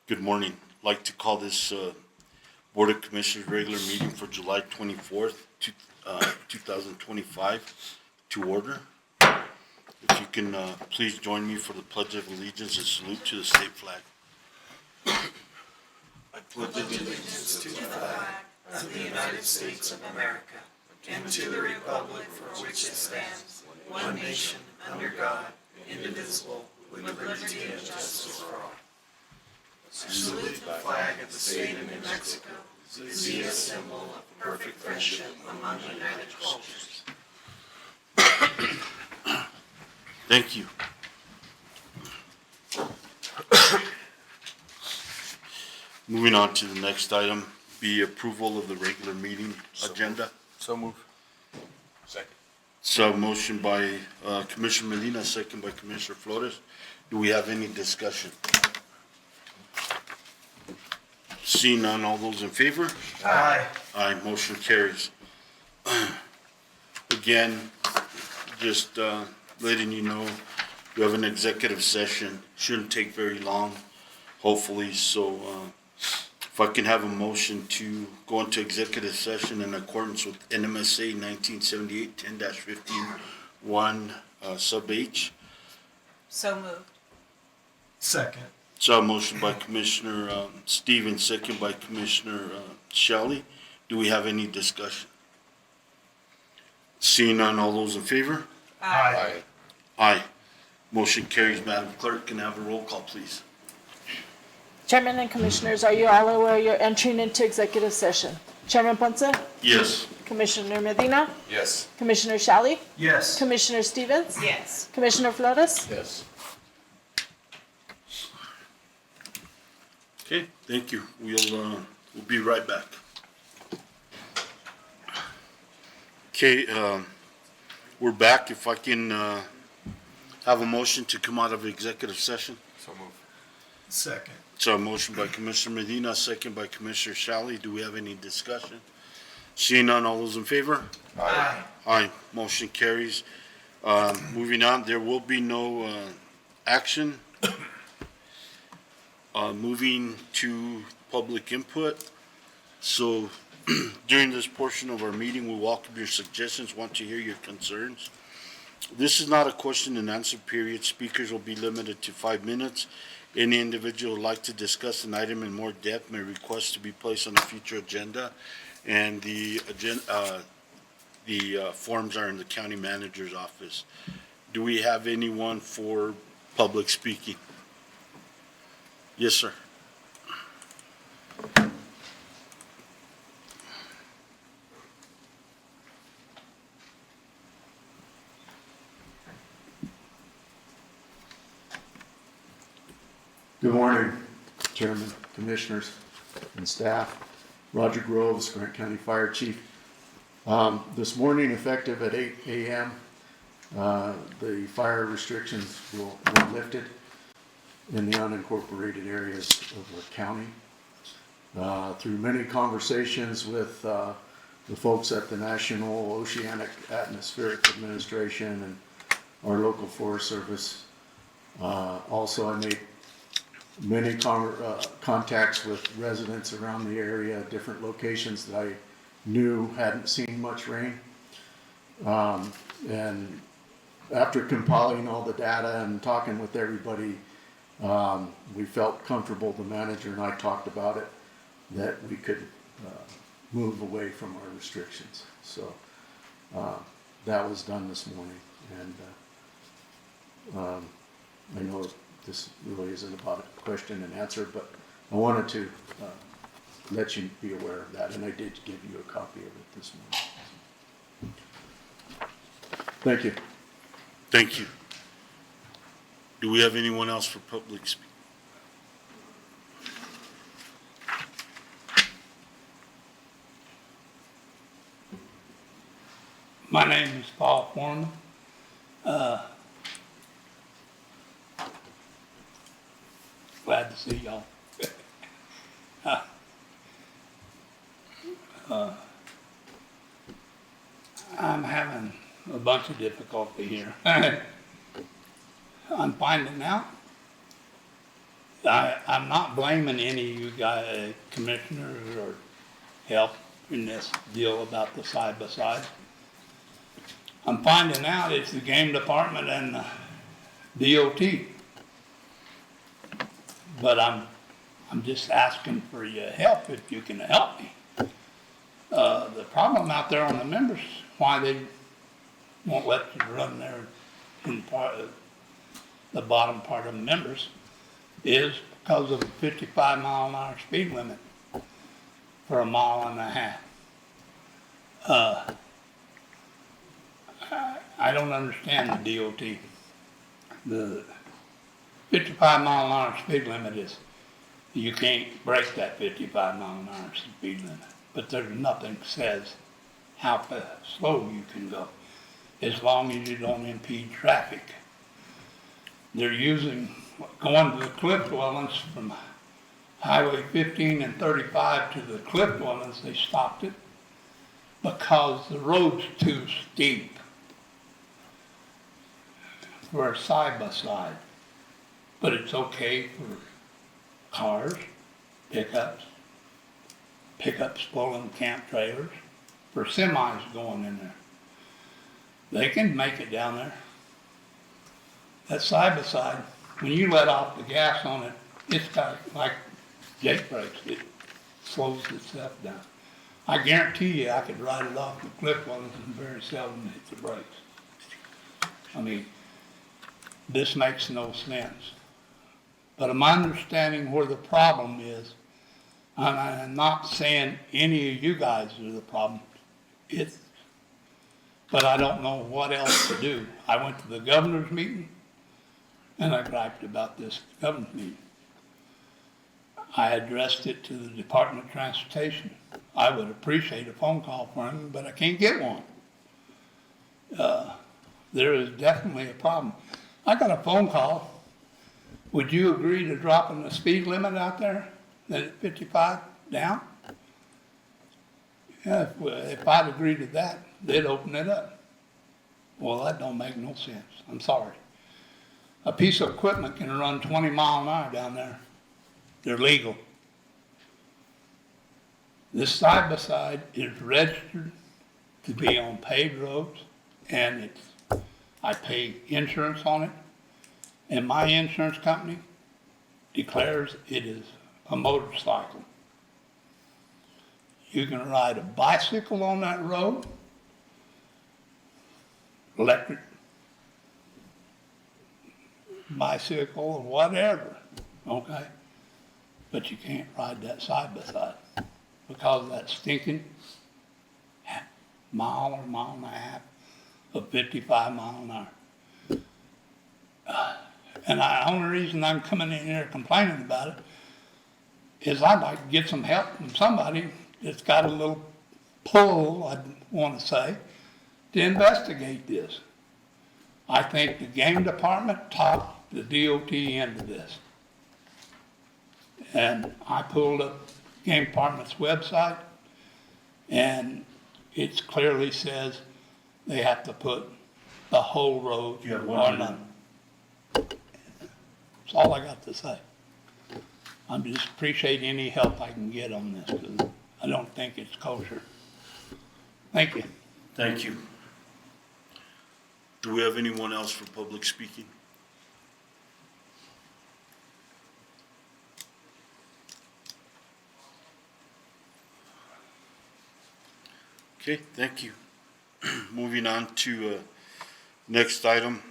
Good morning. I'd like to call this Board of Commissioners regular meeting for July 24th, 2025 to order. If you can please join me for the Pledge of Allegiance and salute to the state flag. I pledge allegiance to the flag of the United States of America and to the republic for which it stands, one nation, under God, indivisible, with liberty and justice for all. Salute the flag of the state of New Mexico, be a symbol of perfect friendship among united cultures. Thank you. Moving on to the next item, be approval of the regular meeting agenda. So move. Second. So motion by Commissioner Medina, second by Commissioner Flores. Do we have any discussion? Seeing none, all those in favor? Aye. Aye, motion carries. Again, just letting you know, we have an executive session. Shouldn't take very long, hopefully. So if I can have a motion to go into executive session in accordance with NMSA 1978 10-15-1 sub H. So moved. Second. So a motion by Commissioner Stevens, second by Commissioner Shelley. Do we have any discussion? Seeing none, all those in favor? Aye. Aye. Motion carries. Madam Clerk, can I have a roll call, please? Chairman and Commissioners, are you all aware you're entering into executive session? Chairman Ponce? Yes. Commissioner Medina? Yes. Commissioner Shally? Yes. Commissioner Stevens? Yes. Commissioner Flores? Yes. Okay, thank you. We'll be right back. Okay, we're back. If I can have a motion to come out of executive session. So move. Second. So a motion by Commissioner Medina, second by Commissioner Shally. Do we have any discussion? Seeing none, all those in favor? Aye. Aye, motion carries. Moving on, there will be no action. Moving to public input. So during this portion of our meeting, we welcome your suggestions, want to hear your concerns. This is not a question and answer period. Speakers will be limited to 5 minutes. Any individual who would like to discuss an item in more depth may request to be placed on a future agenda. And the forms are in the county manager's office. Do we have anyone for public speaking? Yes, sir. Good morning, Chairman, Commissioners, and staff. Roger Groves, Grant County Fire Chief. This morning, effective at 8 a.m., the fire restrictions were lifted in the unincorporated areas of the county. Through many conversations with the folks at the National Oceanic Atmospheric Administration and our local Forest Service, also I made many contacts with residents around the area, different locations that I knew hadn't seen much rain. And after compiling all the data and talking with everybody, we felt comfortable, the manager and I talked about it, that we could move away from our restrictions. So that was done this morning. And I know this really isn't about a question and answer, but I wanted to let you be aware of that, and I did give you a copy of it this morning. Thank you. Thank you. Do we have anyone else for public speaking? My name is Paul Foreman. Glad to see y'all. I'm having a bunch of difficulty here. I'm finding out I'm not blaming any of you guys, commissioners or help in this deal about the side-by-side. I'm finding out it's the game department and the DOT. But I'm just asking for your help if you can help me. The problem out there on the members, why they won't let you run there in part of the bottom part of the members is because of a 55-mile-an-hour speed limit for 1.5 miles. I don't understand the DOT. The 55-mile-an-hour speed limit is, you can't break that 55-mile-an-hour speed limit, but there's nothing says how slow you can go, as long as you don't impede traffic. They're using, going to the cliff dwellings from Highway 15 and 35 to the cliff dwellings, they stopped it because the road's too steep for a side-by-side. But it's okay for cars, pickups pulling camp trailers, for semis going in there. They can make it down there. That side-by-side, when you let off the gas on it, it's got, like Jake brakes, it slows itself down. I guarantee you I could ride it off the cliff dwellings and very seldom hit the brakes. I mean, this makes no sense. But I'm understanding where the problem is, and I'm not saying any of you guys are the problem. But I don't know what else to do. I went to the governor's meeting, and I griped about this governor's meeting. I addressed it to the Department of Transportation. I would appreciate a phone call from him, but I can't get one. There is definitely a problem. I got a phone call. Would you agree to dropping the speed limit out there at 55 down? Yeah, if I'd agree to that, they'd open it up. Well, that don't make no sense. I'm sorry. A piece of equipment can run 20 miles an hour down there. They're legal. This side-by-side is registered to be on paved roads, and I pay insurance on it. And my insurance company declares it is a motorcycle. You can ride a bicycle on that road, electric bicycle or whatever, okay? But you can't ride that side-by-side because of that stinking mile or 1.5 miles of 55 mile an hour. And the only reason I'm coming in here complaining about it is I'd like to get some help from somebody that's got a little pull, I'd want to say, to investigate this. I think the game department talked the DOT into this. And I pulled up game department's website, and it clearly says they have to put the whole road or none. That's all I got to say. I just appreciate any help I can get on this, because I don't think it's kosher. Thank you. Thank you. Do we have anyone else for public speaking? Okay, thank you. Moving on to next item,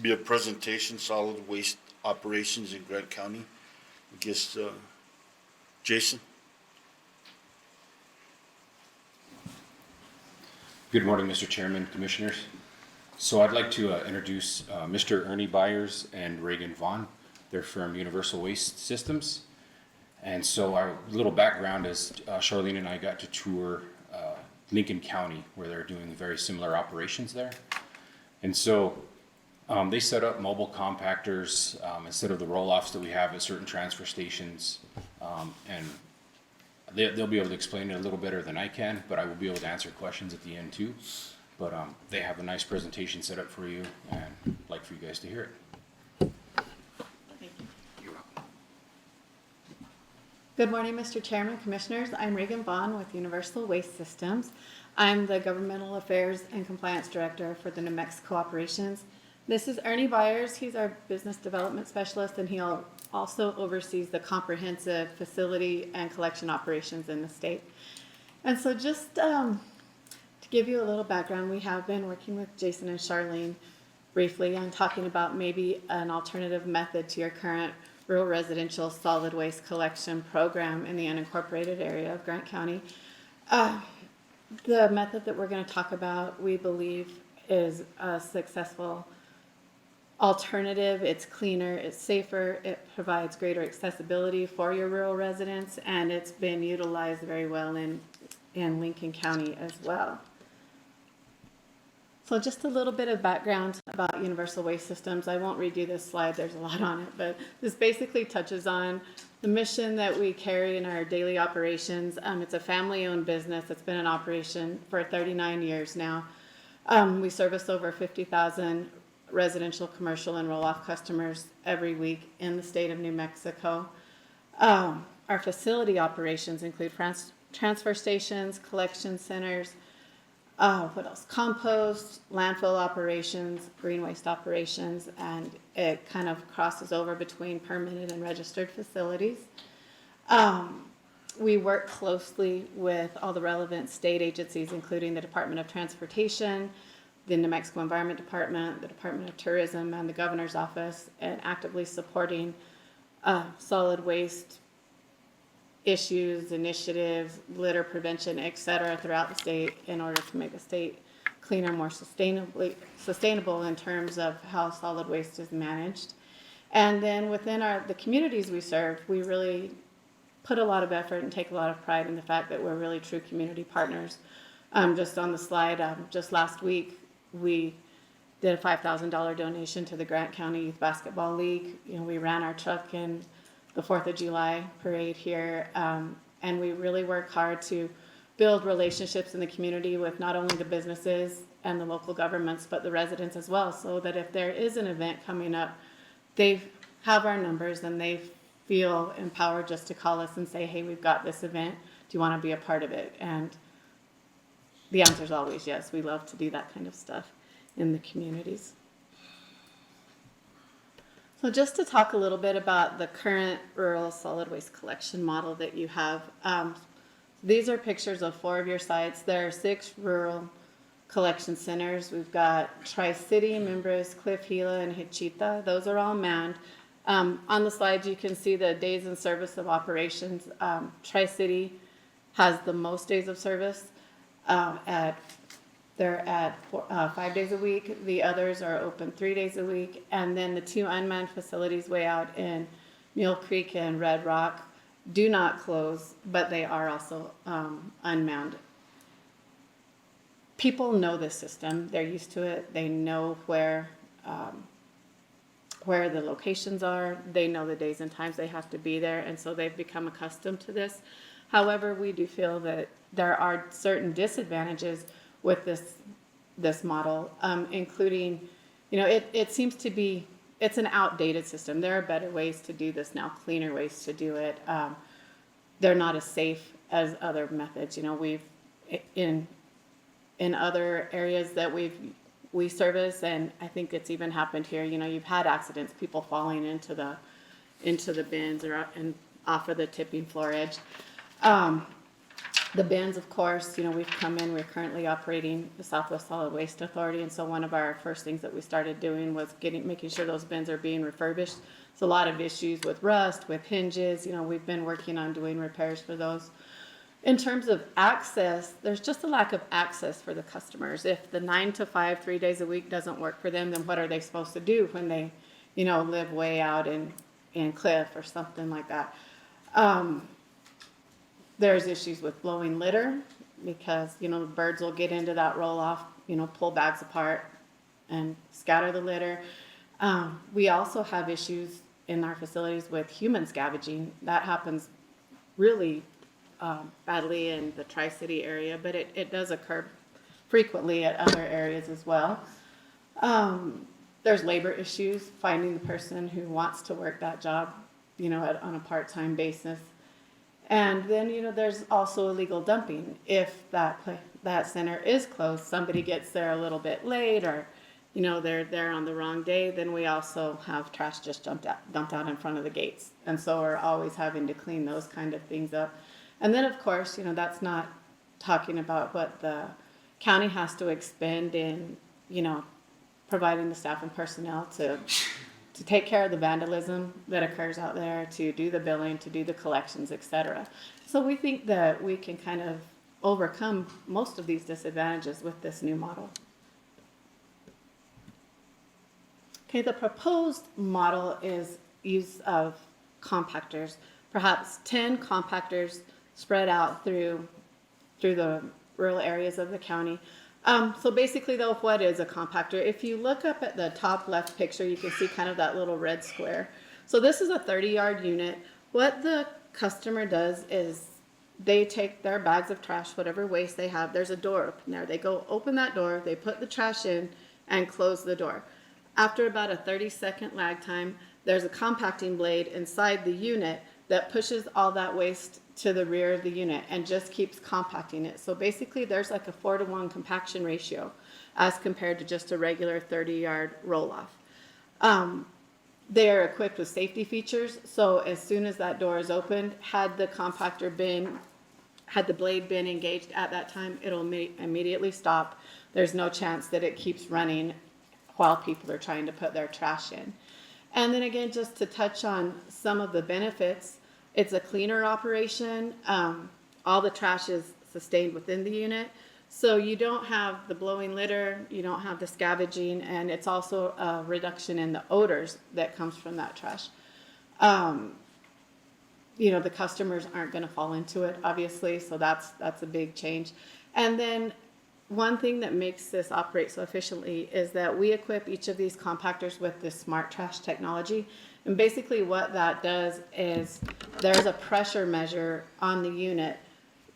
be a presentation, solid waste operations in Grant County. I guess, Jason? Good morning, Mr. Chairman, Commissioners. So I'd like to introduce Mr. Ernie Byers and Reagan Vaughn. They're from Universal Waste Systems. And so our little background is Charlene and I got to tour Lincoln County, where they're doing very similar operations there. And so they set up mobile compactors instead of the roll-offs that we have at certain transfer stations. And they'll be able to explain it a little better than I can, but I will be able to answer questions at the end too. But they have a nice presentation set up for you, and I'd like for you guys to hear it. Thank you. You're welcome. Good morning, Mr. Chairman, Commissioners. I'm Reagan Vaughn with Universal Waste Systems. I'm the Governmental Affairs and Compliance Director for the New Mexico operations. This is Ernie Byers. He's our Business Development Specialist, and he also oversees the comprehensive facility and collection operations in the state. And so just to give you a little background, we have been working with Jason and Charlene briefly on talking about maybe an alternative method to your current rural residential solid waste collection program in the unincorporated area of Grant County. The method that we're going to talk about, we believe, is a successful alternative. It's cleaner, it's safer, it provides greater accessibility for your rural residents, and it's been utilized very well in Lincoln County as well. So just a little bit of background about Universal Waste Systems. I won't redo this slide, there's a lot on it, but this basically touches on the mission that we carry in our daily operations. It's a family-owned business that's been in operation for 39 years now. We service over 50,000 residential, commercial, and roll-off customers every week in the state of New Mexico. Our facility operations include transfer stations, collection centers, what else? Compost, landfill operations, green waste operations, and it kind of crosses over between permitted and registered facilities. We work closely with all the relevant state agencies, including the Department of Transportation, the New Mexico Environment Department, the Department of Tourism, and the Governor's Office, and actively supporting solid waste issues, initiatives, litter prevention, et cetera, throughout the state in order to make the state cleaner, more sustainable in terms of how solid waste is managed. And then within the communities we serve, we really put a lot of effort and take a lot of pride in the fact that we're really true community partners. Just on the slide, just last week, we did a $5,000 donation to the Grant County Youth Basketball League. We ran our truck in the 4th of July parade here, and we really work hard to build relationships in the community with not only the businesses and the local governments, but the residents as well, so that if there is an event coming up, they have our numbers and they feel empowered just to call us and say, hey, we've got this event, do you want to be a part of it? And the answer is always yes. We love to do that kind of stuff in the communities. So just to talk a little bit about the current rural solid waste collection model that you have. These are pictures of 4 of your sites. There are 6 rural collection centers. We've got Tri-City, Mimbres, Cliff Gila, and Hichita. Those are all manned. On the slides, you can see the days in service of operations. Tri-City has the most days of service. They're at 5 days a week. The others are open 3 days a week. And then the 2 unmanned facilities way out in Mule Creek and Red Rock do not close, but they are also unmanned. People know this system. They're used to it. They know where the locations are. They know the days and times they have to be there, and so they've become accustomed to this. However, we do feel that there are certain disadvantages with this model, including, it seems to be, it's an outdated system. There are better ways to do this now, cleaner ways to do it. They're not as safe as other methods. We've, in other areas that we service, and I think it's even happened here, you've had accidents, people falling into the bins and off of the tipping floor edge. The bins, of course, we've come in, we're currently operating the Southwest Solid Waste Authority, and so one of our first things that we started doing was making sure those bins are being refurbished. There's a lot of issues with rust, with hinges, we've been working on doing repairs for those. In terms of access, there's just a lack of access for the customers. If the 9 to 5, 3 days a week doesn't work for them, then what are they supposed to do when they, live way out in Cliff or something like that? There's issues with blowing litter because, the birds will get into that roll-off, pull bags apart and scatter the litter. We also have issues in our facilities with human scavenging. That happens really badly in the Tri-City area, but it does occur frequently at other areas as well. There's labor issues, finding the person who wants to work that job, on a part-time basis. And then, there's also illegal dumping. If that center is closed, somebody gets there a little bit late, or, they're there on the wrong day, then we also have trash just dumped out in front of the gates. And so we're always having to clean those kind of things up. And then, of course, that's not talking about what the county has to expend in, providing the staff and personnel to take care of the vandalism that occurs out there, to do the billing, to do the collections, etc. So we think that we can kind of overcome most of these disadvantages with this new model. Okay, the proposed model is use of compactors, perhaps 10 compactors spread out through the rural areas of the county. So basically though, what is a compactor? If you look up at the top left picture, you can see kind of that little red square. So this is a 30-yard unit. What the customer does is they take their bags of trash, whatever waste they have, there's a door open there. They go open that door, they put the trash in and close the door. After about a 30-second lag time, there's a compacting blade inside the unit that pushes all that waste to the rear of the unit and just keeps compacting it. So basically there's like a 4-to-1 compaction ratio as compared to just a regular 30-yard roll-off. They are equipped with safety features, so as soon as that door is opened, had the blade been engaged at that time, it'll immediately stop. There's no chance that it keeps running while people are trying to put their trash in. And then again, just to touch on some of the benefits, it's a cleaner operation. All the trash is sustained within the unit. So you don't have the blowing litter, you don't have the scavenging, and it's also a reduction in the odors that comes from that trash. The customers aren't gonna fall into it, obviously, so that's a big change. And then one thing that makes this operate so efficiently is that we equip each of these compactors with this smart trash technology. And basically what that does is there's a pressure measure on the unit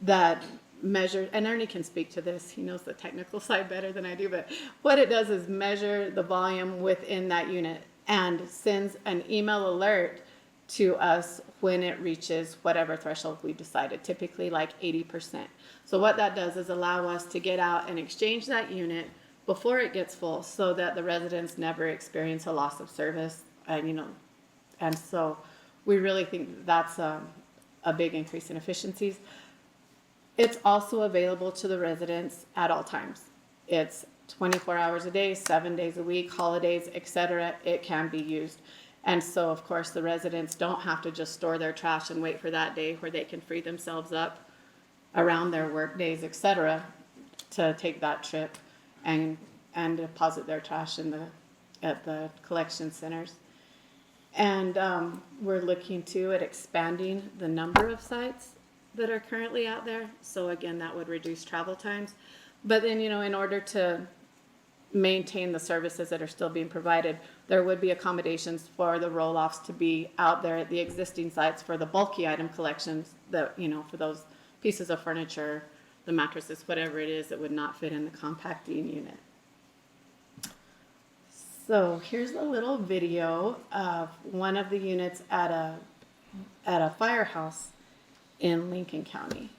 that measures, and Ernie can speak to this, he knows the technical side better than I do, but what it does is measure the volume within that unit and sends an email alert to us when it reaches whatever threshold we decided, typically like 80%. So what that does is allow us to get out and exchange that unit before it gets full so that the residents never experience a loss of service. And so we really think that's a big increase in efficiencies. It's also available to the residents at all times. It's 24 hours a day, 7 days a week, holidays, etc. It can be used. And so, of course, the residents don't have to just store their trash and wait for that day where they can free themselves up around their work days, etc., to take that trip and deposit their trash at the collection centers. And we're looking too at expanding the number of sites that are currently out there. So again, that would reduce travel times. But then, in order to maintain the services that are still being provided, there would be accommodations for the roll-offs to be out there at the existing sites for the bulky item collections that, for those pieces of furniture, the mattresses, whatever it is that would not fit in the compacting unit. So here's a little video of one of the units at a firehouse in Lincoln County.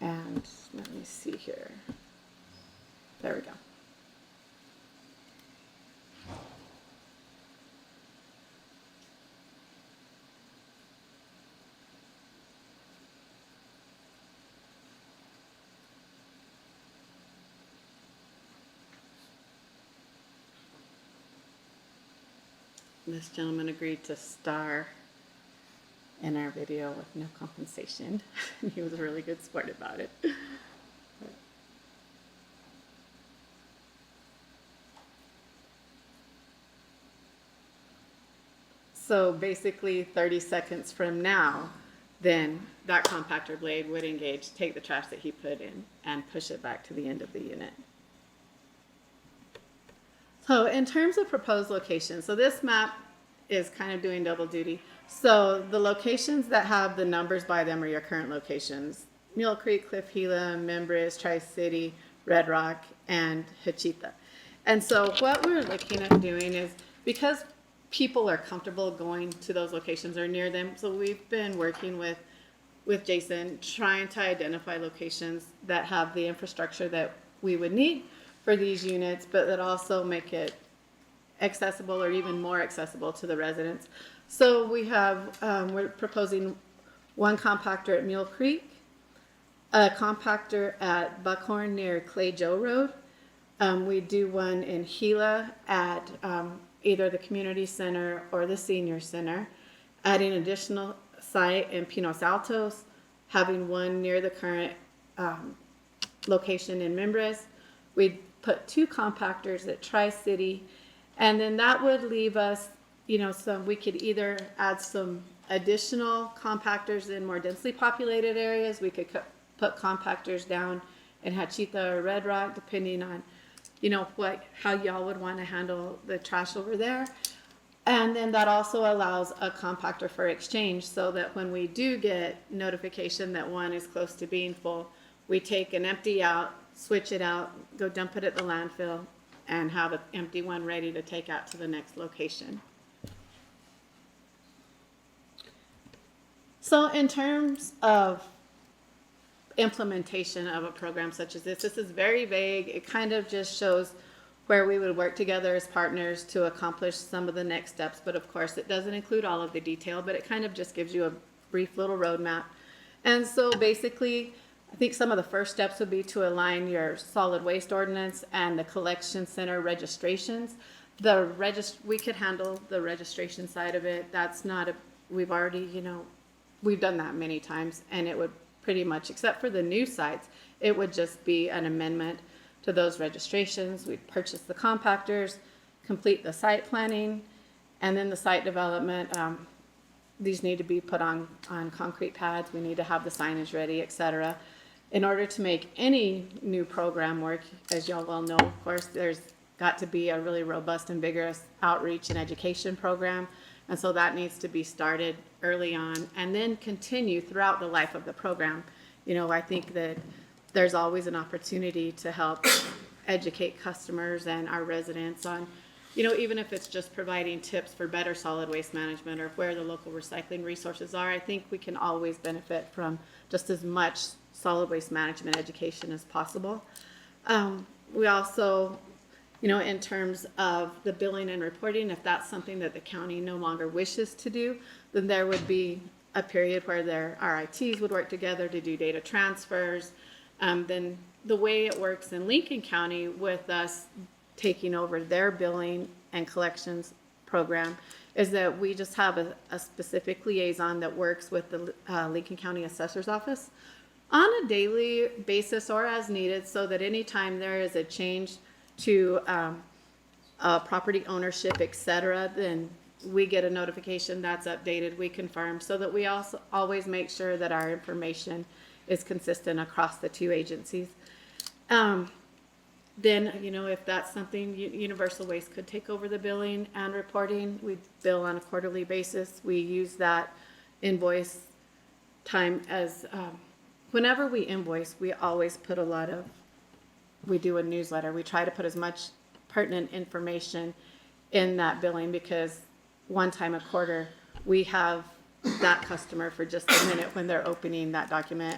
And let me see here. There we go. This gentleman agreed to star in our video with no compensation. He was a really good sport about it. So basically 30 seconds from now, then that compactor blade would engage, take the trash that he put in and push it back to the end of the unit. So in terms of proposed locations, so this map is kind of doing double duty. So the locations that have the numbers by them are your current locations: Mule Creek, Cliff Gila, Membres, Tri-City, Red Rock, and Hachita. And so what we're looking at doing is, because people are comfortable going to those locations or near them. So we've been working with Jason, trying to identify locations that have the infrastructure that we would need for these units, but that also make it accessible or even more accessible to the residents. So we have, we're proposing one compactor at Mule Creek, a compactor at Buckhorn near Clay Joe Road. We do one in Gila at either the community center or the senior center, adding additional site in Pinos Altos, having one near the current location in Mimbres. We put 2 compactors at Tri-City, and then that would leave us, we could either add some additional compactors in more densely populated areas. We could put compactors down in Hachita or Red Rock, depending on, how y'all would want to handle the trash over there. And then that also allows a compactor for exchange, so that when we do get notification that one is close to being full, we take an empty out, switch it out, go dump it at the landfill, and have an empty one ready to take out to the next location. So in terms of implementation of a program such as this is very vague. It kind of just shows where we would work together as partners to accomplish some of the next steps. But of course, it doesn't include all of the detail, but it kind of just gives you a brief little roadmap. And so basically, I think some of the first steps would be to align your solid waste ordinance and the collection center registrations. We could handle the registration side of it. That's not we've already, we've done that many times, and it would pretty much, except for the new sites, it would just be an amendment to those registrations. We'd purchase the compactors, complete the site planning, and then the site development. These need to be put on concrete pads. We need to have the signage ready, etc. In order to make any new program work, as y'all well know, of course, there's got to be a really robust and vigorous outreach and education program. And so that needs to be started early on and then continue throughout the life of the program. I think that there's always an opportunity to help educate customers and our residents on, even if it's just providing tips for better solid waste management or where the local recycling resources are. I think we can always benefit from just as much solid waste management education as possible. We also, in terms of the billing and reporting, if that's something that the county no longer wishes to do, then there would be a period where their RITs would work together to do data transfers. Then the way it works in Lincoln County with us taking over their billing and collections program is that we just have a specific liaison that works with the Lincoln County Assessor's Office on a daily basis or as needed, so that anytime there is a change to property ownership, etc., then we get a notification that's updated, we confirm, so that we also always make sure that our information is consistent across the 2 agencies. Then, if that's something, Universal Waste could take over the billing and reporting. We bill on a quarterly basis. We use that invoice time as, whenever we invoice, we always put we do a newsletter. We try to put as much pertinent information in that billing, because one time a quarter, we have that customer for just a minute when they're opening that document.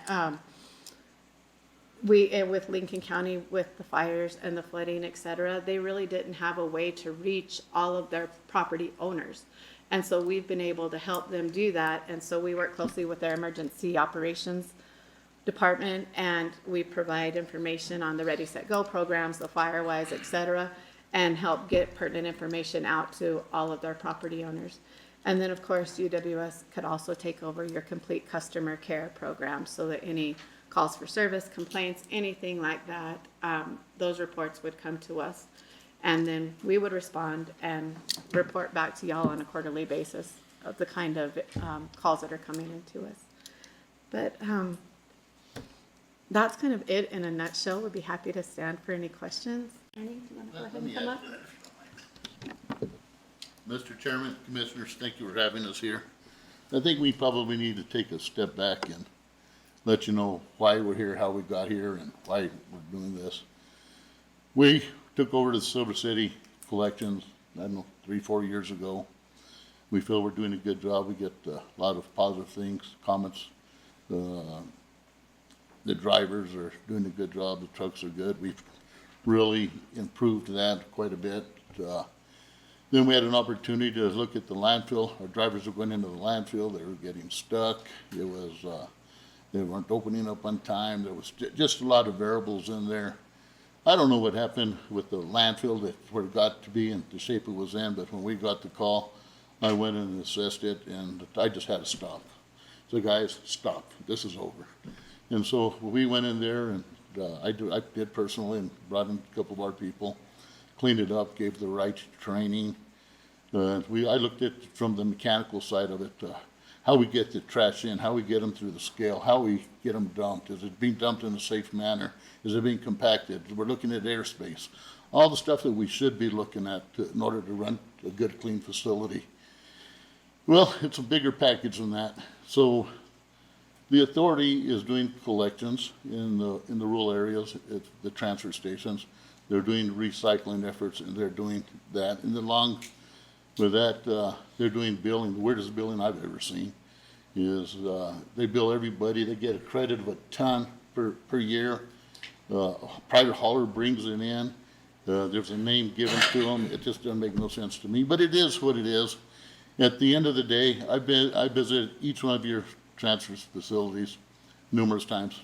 With Lincoln County, with the fires and the flooding, etc., they really didn't have a way to reach all of their property owners. And so we've been able to help them do that. And so we work closely with their emergency operations department, and we provide information on the Ready, Set, Go programs, the FireWise, etc., and help get pertinent information out to all of their property owners. And then, of course, UWS could also take over your complete customer care program, so that any calls for service, complaints, anything like that, those reports would come to us. And then we would respond and report back to y'all on a quarterly basis of the kind of calls that are coming into us. But that's kind of it in a nutshell. We'd be happy to stand for any questions. Ernie, do you want to go ahead and come up? Mr. Chairman, Commissioners, thank you for having us here. I think we probably need to take a step back and let you know why we're here, how we got here, and why we're doing this. We took over the Silver City collections, I don't know, 3-4 years ago. We feel we're doing a good job. We get a lot of positive things, comments. The drivers are doing a good job. The trucks are good. We've really improved that quite a bit. Then we had an opportunity to look at the landfill. Our drivers were going into the landfill. They were getting stuck. It was, they weren't opening up on time. There was just a lot of variables in there. I don't know what happened with the landfill, that where it got to be and the shape it was in, but when we got the call, I went in and assessed it, and I just had to stop. So guys, stop. This is over. And so we went in there, and I did personally, and brought in a couple of our people, cleaned it up, gave the right training. I looked at from the mechanical side of it, how we get the trash in, how we get them through the scale, how we get them dumped. Is it being dumped in a safe manner? Is it being compacted? We're looking at airspace. All the stuff that we should be looking at in order to run a good, clean facility. Well, it's a bigger package than that. So the authority is doing collections in the rural areas at the transfer stations. They're doing recycling efforts, and they're doing that. And along with that, they're doing billing. The weirdest billing I've ever seen is they bill everybody. They get a credit of a ton per year. Private hauler brings it in. There's a name given to them. It just doesn't make no sense to me, but it is what it is. At the end of the day, I visited each one of your transfer facilities numerous times.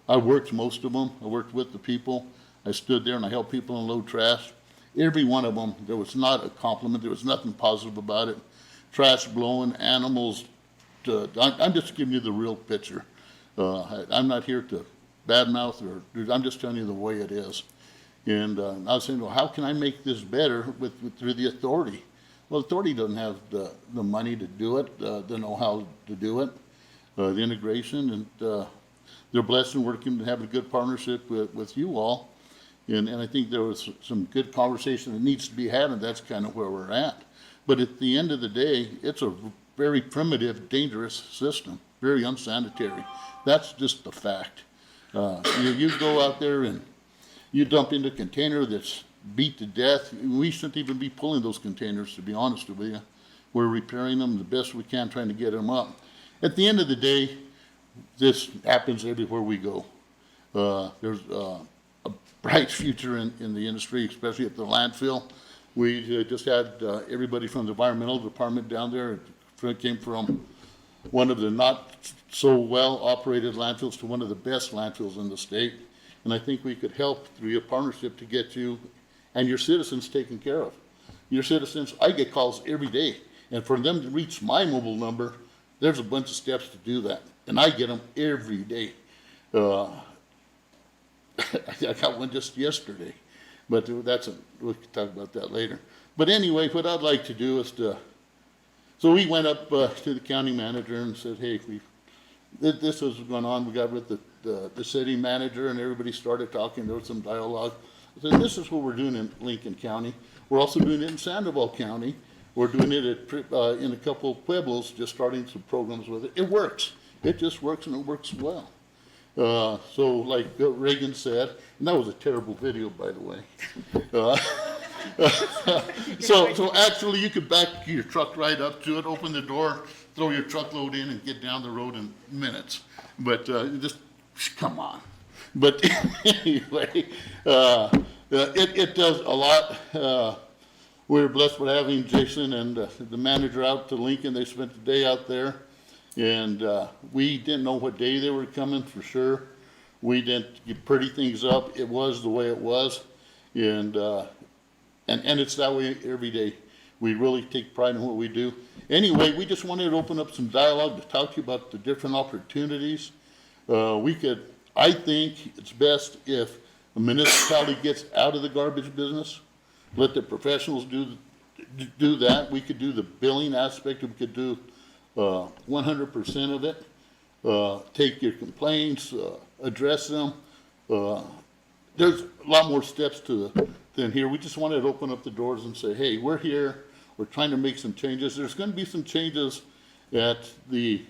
I worked most of them. I worked with the people. I stood there and I helped people unload trash. Every one of them, there was not a compliment. There was nothing positive about it. Trash blowing, animals. I'm just giving you the real picture. I'm not here to badmouth, I'm just telling you the way it is. And I was saying, well, how can I make this better through the authority? Well, the authority doesn't have the money to do it, the know-how to do it, the integration, and they're blessed and working to have a good partnership with you all. And I think there was some good conversation that needs to be had, and that's kind of where we're at. But at the end of the day, it's a very primitive, dangerous system, very unsanitary. That's just the fact. You go out there and you dump into a container that's beat to death. We shouldn't even be pulling those containers, to be honest with you. We're repairing them the best we can, trying to get them up. At the end of the day, this happens everywhere we go. There's a bright future in the industry, especially at the landfill. We just had everybody from the environmental department down there. It came from one of the not so well operated landfills to one of the best landfills in the state. And I think we could help through a partnership to get you and your citizens taken care of. Your citizens, I get calls every day, and for them to reach my mobile number, there's a bunch of steps to do that, and I get them every day. I got one just yesterday, but we can talk about that later. But anyway, what I'd like to do is so we went up to the county manager and said, hey, this was going on. We got with the city manager, and everybody started talking. There was some dialogue. I said, this is what we're doing in Lincoln County. We're also doing it in Sandoval County. We're doing it in a couple of pueblos, just starting some programs with it. It works. It just works, and it works well. So like Reagan said, and that was a terrible video, by the way. So actually you could back your truck right up to it, open the door, throw your truckload in, and get down the road in minutes. But just come on. But anyway, it does a lot. We're blessed with having Jason and the manager out to Lincoln. They spent the day out there, and we didn't know what day they were coming for sure. We didn't get pretty things up. It was the way it was, and it's that way every day. We really take pride in what we do. Anyway, we just wanted to open up some dialogue to talk to you about the different opportunities. I think it's best if a municipality gets out of the garbage business, let the professionals do that. We could do the billing aspect. We could do 100% of it. Take your complaints, address them. There's a lot more steps than here. We just wanted to open up the doors and say, hey, we're here. We're trying to make some changes. There's going to be some changes at the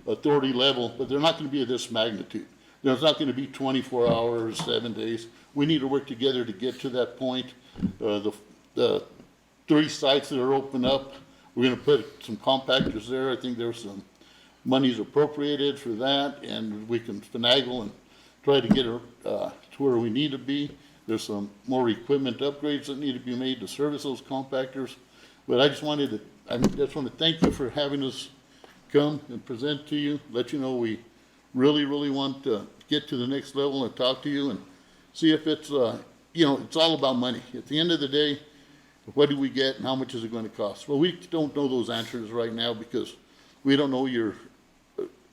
authority level, but they're not going to be of this magnitude. There's not going to be 24 hours, 7 days. We need to work together to get to that point. The 3 sites that are open up, We're gonna put some compactors there. I think there's some monies appropriated for that, and we can finagle and try to get it, to where we need to be. There's some more equipment upgrades that need to be made to service those compactors. But I just want to thank you for having us come and present to you, let you know we really, really want to get to the next level and talk to you and see if it's, it's all about money. At the end of the day, what do we get and how much is it going to cost? Well, we don't know those answers right now because we don't know your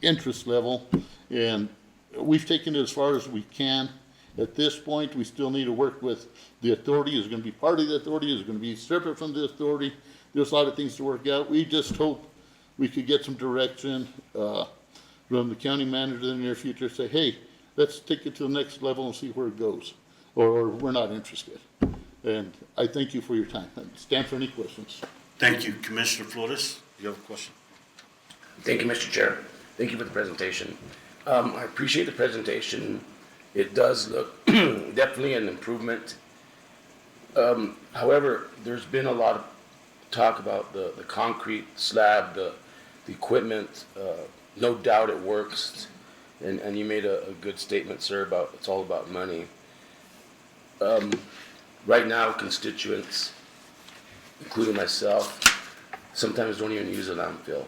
interest level, and we've taken it as far as we can. At this point, we still need to work with the authority. Is going to be part of the authority, is going to be separate from the authority. There's a lot of things to work out. We just hope we could get some direction from the county manager in the near future, say, hey, let's take it to the next level and see where it goes, or we're not interested. And I thank you for your time. Stand for any questions. Thank you. Commissioner Flores, you have a question? Thank you, Mr. Chair. Thank you for the presentation. I appreciate the presentation. It does look definitely an improvement. However, there's been a lot of talk about the concrete slab, the equipment. No doubt it works. And you made a good statement, sir, about it's all about money. Right now, constituents, including myself, sometimes don't even use a landfill.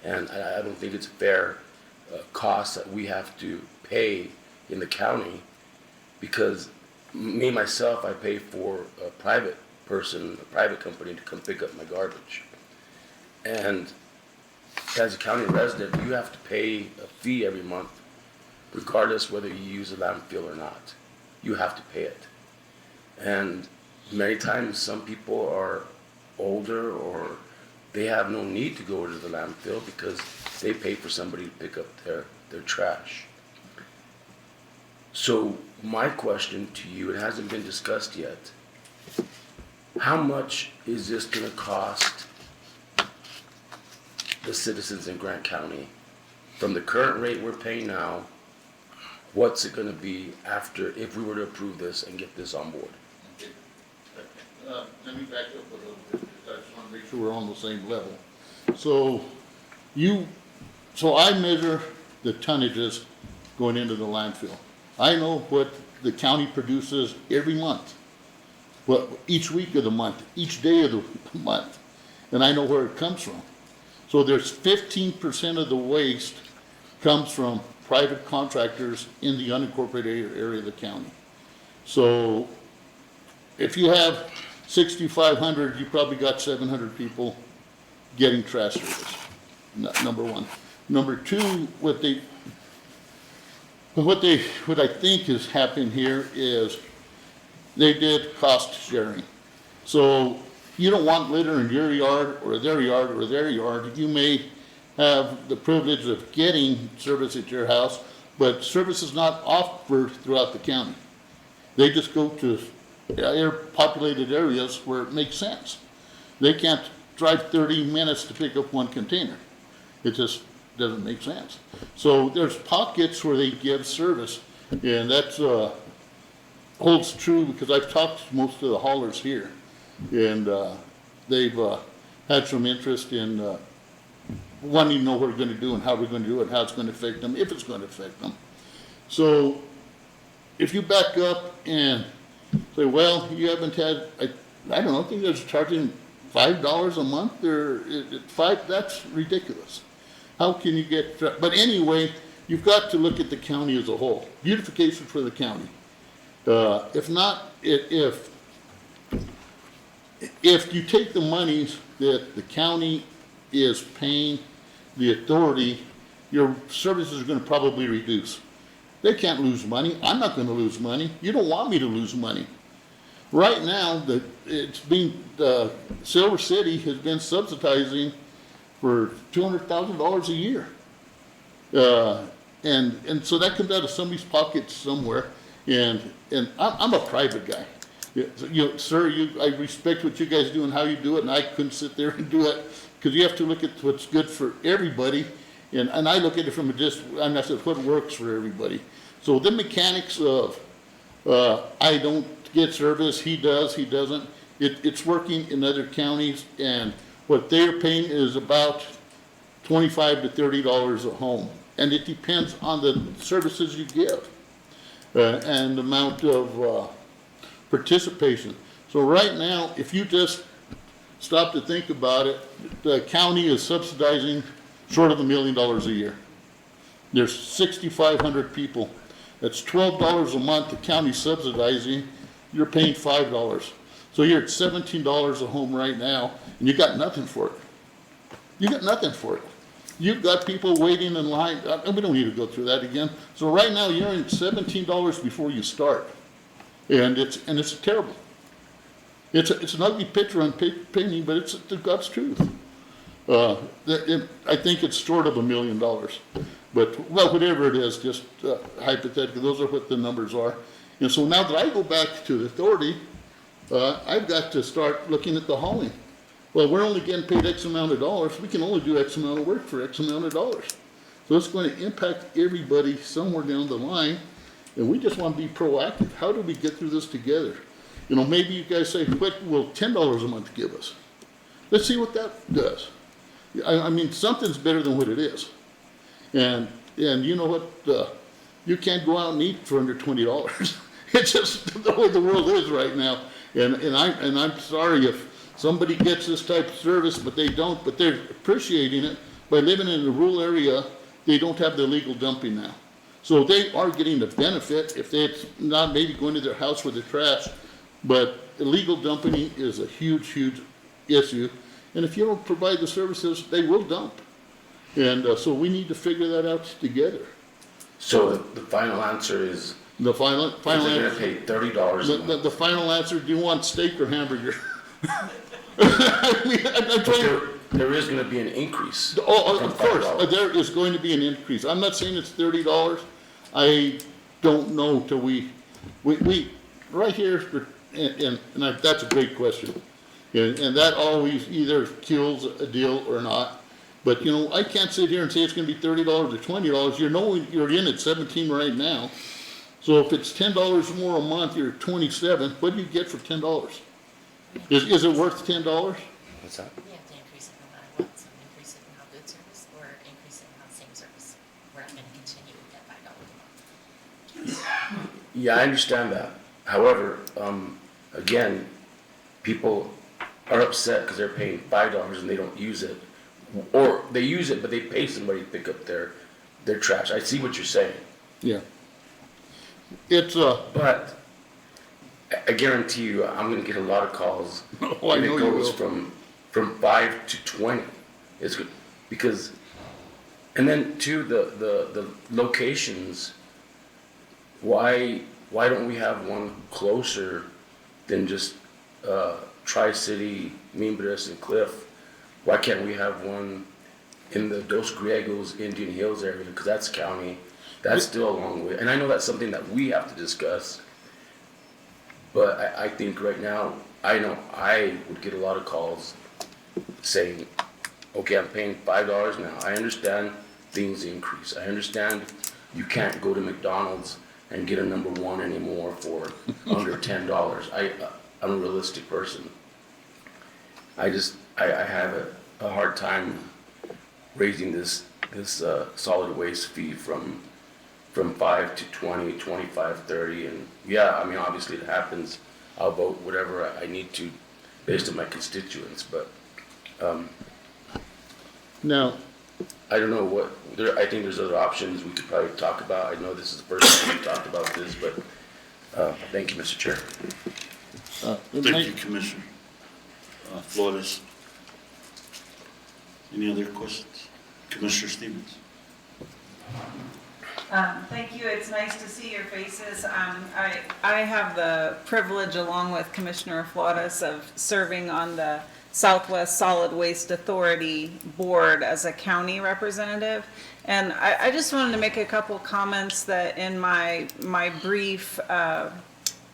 And I don't think it's a fair cost that we have to pay in the county, because me, myself, I pay for a private person, a private company to come pick up my garbage. And as a county resident, you have to pay a fee every month, regardless whether you use a landfill or not. You have to pay it. And many times some people are older or they have no need to go to the landfill because they pay for somebody to pick up their trash. So my question to you, it hasn't been discussed yet. How much is this gonna cost the citizens in Grant County? From the current rate we're paying now, what's it gonna be after, if we were to approve this and get this on board? Let me back up a little bit, because I just want to make sure we're on the same level. So I measure the tonnages going into the landfill. I know what the county produces every month, each week of the month, each day of the month, and I know where it comes from. So there's 15% of the waste comes from private contractors in the unincorporated area of the county. So if you have 6,500, you probably got 700 people getting trash service, number one. Number two, what I think is happening here is they did cost sharing. So you don't want litter in your yard or their yard or their yard. You may have the privilege of getting service at your house, but service is not offered throughout the county. They just go to populated areas where it makes sense. They can't drive 30 minutes to pick up one container. It just doesn't make sense. So there's pockets where they give service, and that's holds true because I've talked to most of the haulers here, and they've had some interest in wanting to know what we're going to do and how we're going to do it, how it's going to affect them, if it's going to affect them. So if you back up and say, well, you haven't had, I don't know, I think they're charging $5 a month or that's ridiculous. How can you get, but anyway, you've got to look at the county as a whole. Beautification for the county. If not, if you take the monies that the county is paying the authority, your services are going to probably reduce. They can't lose money. I'm not going to lose money. You don't want me to lose money. Right now, Silver City has been subsidizing for $200,000 a year. And so that comes out of somebody's pocket somewhere. And I'm a private guy. Sir, I respect what you guys do and how you do it, and I couldn't sit there and do it because you have to look at what's good for everybody. And I look at it from I said, what works for everybody. So the mechanics of, I don't get service, he does, he doesn't, it's working in other counties, and what they're paying is about $25 to $30 a home. And it depends on the services you give, and the amount of, participation. So right now, if you just stop to think about it, the county is subsidizing short of $1 million a year. There's 6,500 people. That's $12 a month the county's subsidizing, you're paying $5. So you're at $17 a home right now, and you got nothing for it. You got nothing for it. You've got people waiting in line, we don't need to go through that again. So right now, you're in $17 before you start. And it's terrible. It's an ugly picture on painting, but it's the God's truth. I think it's short of $1 million. But, well, whatever it is, just hypothetically, those are what the numbers are. And so now that I go back to the authority, I've got to start looking at the hauling. Well, we're only getting paid X amount of dollars. We can only do X amount of work for X amount of dollars. So it's going to impact everybody somewhere down the line. And we just want to be proactive. How do we get through this together? You know, maybe you guys say, what will $10 a month give us? Let's see what that does. I mean, something's better than what it is. And you know what? You can't go out and eat for under $20. It's just the way the world is right now. And I'm sorry if somebody gets this type of service, but they don't, but they're appreciating it. By living in a rural area, they don't have the illegal dumping now. So they are getting the benefit if it's not maybe going to their house with the trash, but illegal dumping is a huge, huge issue. And if you don't provide the services, they will dump. And so we need to figure that out together. So the final answer is, The final they're gonna answer, pay $30 a month. the final answer, do you want steak or hamburger? I mean, I'm But trying, there is gonna be an increase. oh, from of course, $5. there is going to be an increase. I'm not saying it's $30. I don't know till we, right here, and that's a great question. And that always either kills a deal or not. But, you know, I can't sit here and say it's gonna be $30 or $20. You know, you're in at 17 right now. So if it's $10 more a month, you're at 27. What do you get for $10? Is it worth $10? What's that? We have to increase it no matter what, so increase it in how good service or increase it in how same service. We're not gonna continue with that $5 a month. Yeah, I understand that. However, again, people are upset because they're paying $5 and they don't use it. Or they use it, but they pay somebody to pick up their trash. I see what you're saying. Yeah. It's, But I guarantee you, I'm gonna get a lot of calls. Oh, I and know it you goes will. from 5 to 20. It's good, because, and then to the locations, why don't we have one closer than just, Tri-City, Mimbres and Cliff? Why can't we have one in the Dos Griegos, Indian Hills area? Because that's county. That's still a long way. And I know that's something that we have to discuss. But I think right now, I know I would get a lot of calls saying, okay, I'm paying $5 now. I understand things increase. I understand you can't go to McDonald's and get a number one anymore for under $10. I'm a realistic person. I have a hard time raising this solid waste fee from 5 to 20, 25, 30, and yeah, I mean, obviously it happens. I'll vote whatever I need to based on my constituents, but now, I don't know I think there's other options we could probably talk about. I know this is the first time we talked about this, but thank you, Mr. Chair. Thank you, Commissioner Flores. Any other questions? Commissioner Stevens? Thank you. It's nice to see your faces. I have the privilege, along with Commissioner Flores, of serving on the Southwest Solid Waste Authority Board as a county representative. And I just wanted to make a couple comments that in my brief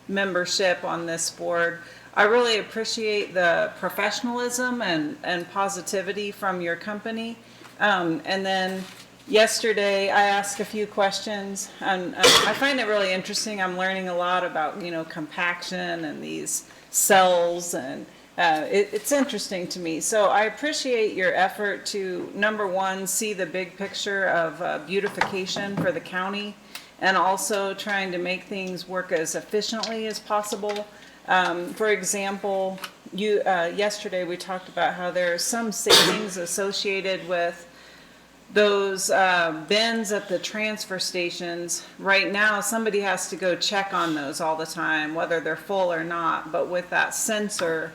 membership on this board, I really appreciate the professionalism and positivity from your company. And then yesterday, I asked a few questions, and I find it really interesting. I'm learning a lot about, compaction and these cells, and it's interesting to me. So I appreciate your effort to, number one, see the big picture of beautification for the county, and also trying to make things work as efficiently as possible. For example, yesterday we talked about how there are some savings associated with those bins at the transfer stations. Right now, somebody has to go check on those all the time, whether they're full or not. But with that sensor,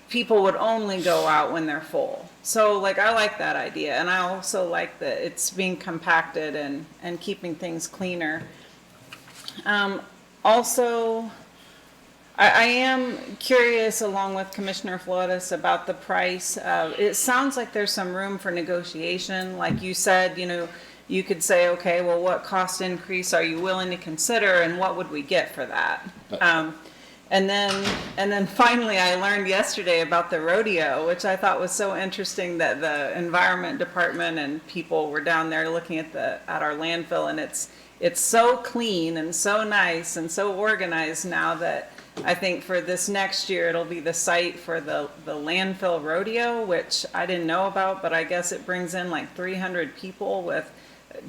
people would only go out when they're full. So like, I like that idea. And I also like that it's being compacted and keeping things cleaner. Also, I am curious, along with Commissioner Flores, about the price. It sounds like there's some room for negotiation. Like you said, you know, you could say, okay, well, what cost increase are you willing to consider, and what would we get for that? And then finally, I learned yesterday about the rodeo, which I thought was so interesting, that the environment department and people were down there looking at our landfill, and it's so clean and so nice and so organized now that I think for this next year, it'll be the site for the landfill rodeo, which I didn't know about, but I guess it brings in like 300 people with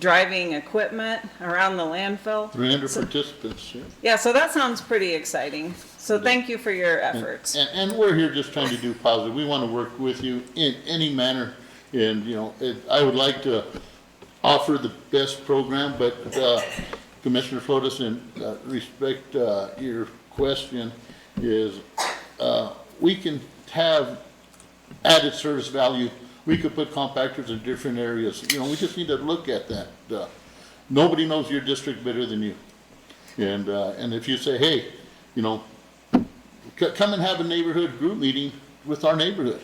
driving equipment around the landfill. 300 participants, yeah. Yeah, so that sounds pretty exciting. So thank you for your efforts. And we're here just trying to do positive. We want to work with you in any manner. And, you know, I would like to offer the best program, but Commissioner Flores, in respect your question, is we can have added service value. We could put compactors in different areas. You know, we just need to look at that. Nobody knows your district better than you. And if you say, hey, you know, come and have a neighborhood group meeting with our neighborhood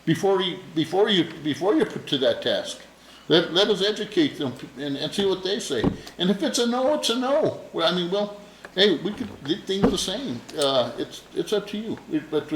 before you put to that task. Let us educate them and see what they say. And if it's a no, it's a no. Well, I mean, well, hey, we could get things the same. It's up to you. But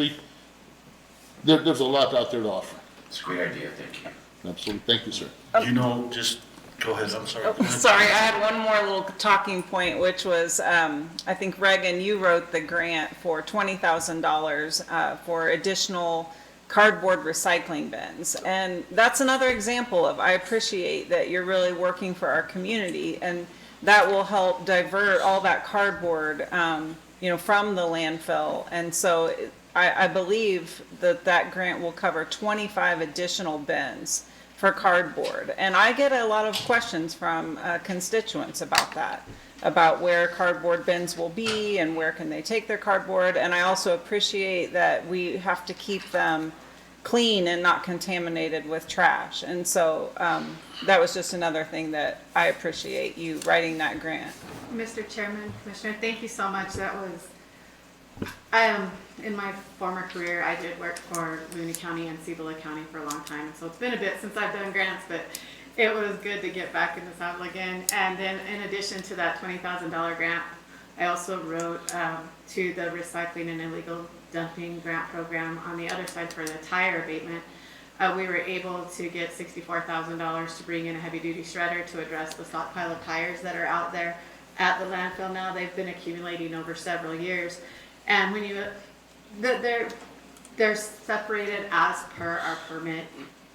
there's a lot out there to offer. It's a great idea, thank you. Absolutely. Thank you, sir. You know, just go ahead, I'm sorry. Oh, sorry, I had one more little talking point, which was, I think Reagan, you wrote the grant for $20,000 for additional cardboard recycling bins. And that's another example of, I appreciate that you're really working for our community, and that will help divert all that cardboard, you know, from the landfill. And so I believe that grant will cover 25 additional bins for cardboard. And I get a lot of questions from constituents about that, about where cardboard bins will be and where can they take their cardboard. And I also appreciate that we have to keep them clean and not contaminated with trash. And so that was just another thing that I appreciate you writing that grant. Mr. Chairman, Commissioner, thank you so much. That was, in my former career, I did work for Looney County and Cibola County for a long time. So it's been a bit since I've done grants, but it was good to get back in the saddle again. And then in addition to that $20,000 grant, I also wrote to the recycling and illegal dumping grant program on the other side for the tire abatement. We were able to get $64,000 to bring in a heavy duty shredder to address the stockpile of tires that are out there at the landfill now. They've been accumulating over several years. And when you, they're separated as per our permit.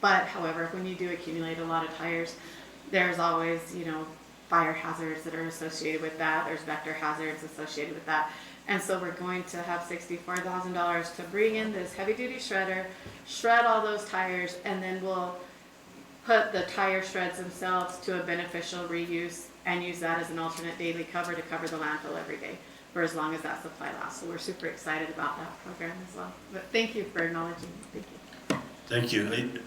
But however, when you do accumulate a lot of tires, there's always, you know, fire hazards that are associated with that. There's vector hazards associated with that. And so we're going to have $64,000 to bring in this heavy duty shredder, shred all those tires, and then we'll put the tire shreds themselves to a beneficial reuse and use that as an alternate daily cover to cover the landfill every day for as long as that supply lasts. So we're super excited about that program as well. But thank you for acknowledging it. Thank you. Thank you.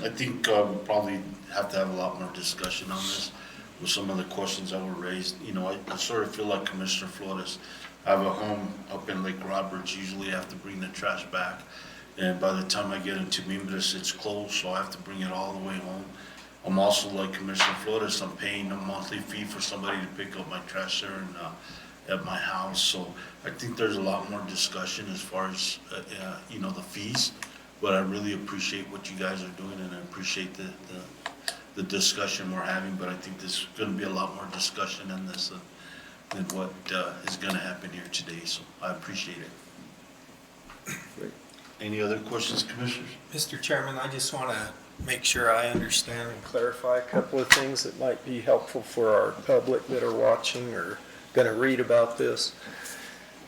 I think we'll probably have to have a lot more discussion on this with some of the questions that were raised. You know, I sort of feel like Commissioner Flores. I have a home up in Lake Roberts. Usually I have to bring the trash back. And by the time I get into Mimbres, it's closed, so I have to bring it all the way home. I'm also like Commissioner Flores. I'm paying a monthly fee for somebody to pick up my trash there at my house. So I think there's a lot more discussion as far as, you know, the fees. But I really appreciate what you guys are doing, and I appreciate the discussion we're having. But I think there's going to be a lot more discussion in this than what is going to happen here today. So I appreciate it. Great. Any other questions, Commissioners? Mr. Chairman, I just want to make sure I understand and clarify a couple of things that might be helpful for our public that are watching or going to read about this.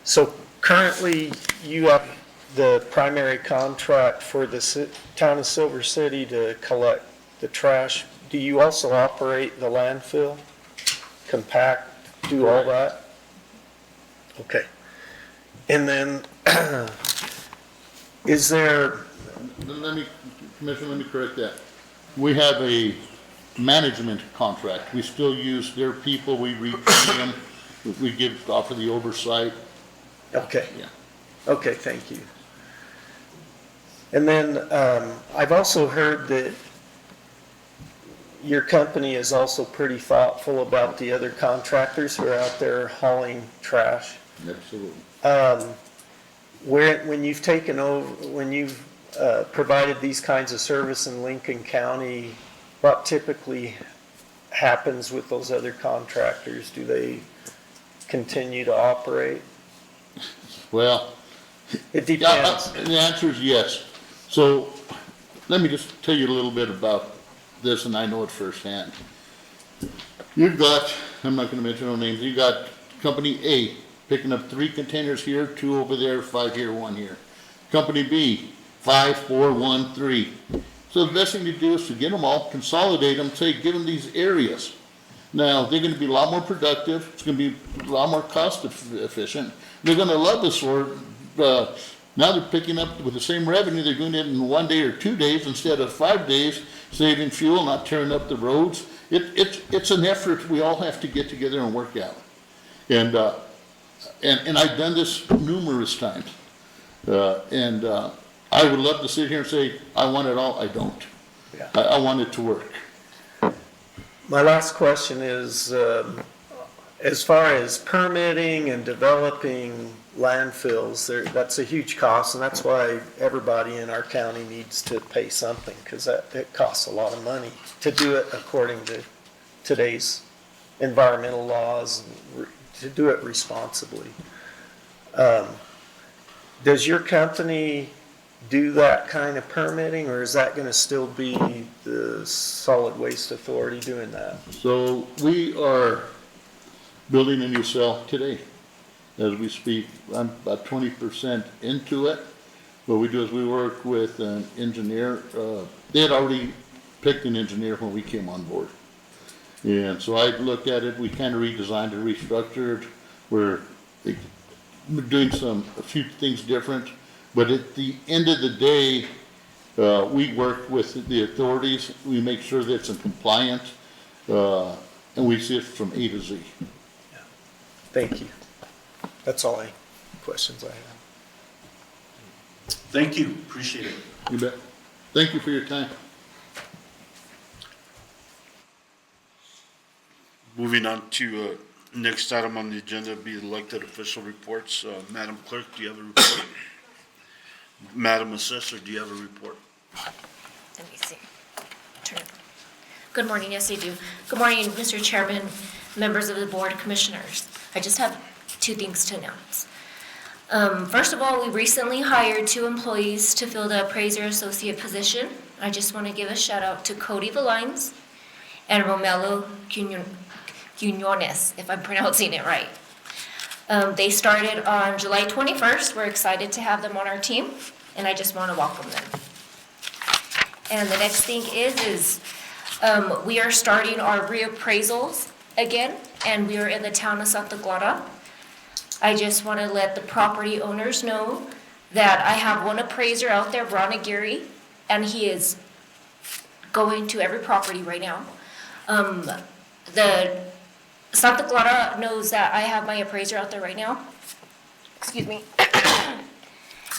So currently, you have the primary contract for the town of Silver City to collect the trash. Do you also operate the landfill, compact, do all that? Okay. And then, is there, Commissioner, let me correct that. We have a management contract. We still use their people, we retrain them, we offer the oversight. okay. Yeah. Okay, thank you. And then I've also heard that your company is also pretty thoughtful about the other contractors who are out there hauling trash. Absolutely. When you've taken over, when you've provided these kinds of service in Lincoln County, what typically happens with those other contractors? Do they continue to operate? Well, It depends. the answer is yes. So let me just tell you a little bit about this, and I know it firsthand. You've got, I'm not going to mention no names, you've got Company A picking up 3 containers here, 2 over there, 5 here, 1 here. Company B, 5, 4, 1, 3. So the best thing to do is to get them all, consolidate them, say, give them these areas. Now, they're going to be a lot more productive. It's going to be a lot more cost efficient. They're going to love this for, now they're picking up with the same revenue. They're doing it in 1 day or 2 days instead of 5 days, saving fuel, not tearing up the roads. It's an effort we all have to get together and work out. And I've done this numerous times. I would love to sit here and say, I want it all. I don't. Yeah. I want it to work. My last question is, as far as permitting and developing landfills, that's a huge cost, and that's why everybody in our county needs to pay something, because it costs a lot of money to do it according to today's environmental laws, and to do it responsibly. Does your company do that kind of permitting, or is that going to still be the Solid Waste Authority doing that? So we are building a new cell today as we speak. I'm about 20% into it. What we do is we work with an engineer. They had already picked an engineer when we came on board. And so I looked at it, we kind of redesigned and restructured. We're doing a few things different. But at the end of the day, we work with the authorities. We make sure that it's in compliance, and we see it from A to Z. Thank you. That's all questions I have. Thank you, appreciate it. You bet. Thank you for your time. Moving on to next item on the agenda, be elected official reports. Madam Clerk, do you have a report? Madam Assessor, do you have a report? Let me see. Good morning, yes I do. Good morning, Mr. Chairman, members of the Board, Commissioners. I just have 2 things to announce. First of all, we recently hired 2 employees to fill the appraiser associate position. I just want to give a shout out to Cody Valines and Romelo Quinones, if I'm pronouncing it right. They started on July 21st. We're excited to have them on our team, and I just want to welcome them. And the next thing is we are starting our reappraisals again, and we are in the town of Santa Clara. I just want to let the property owners know that I have one appraiser out there, Ron Aguirre, and he is going to every property right now. The Santa Clara knows that I have my appraiser out there right now. Excuse me.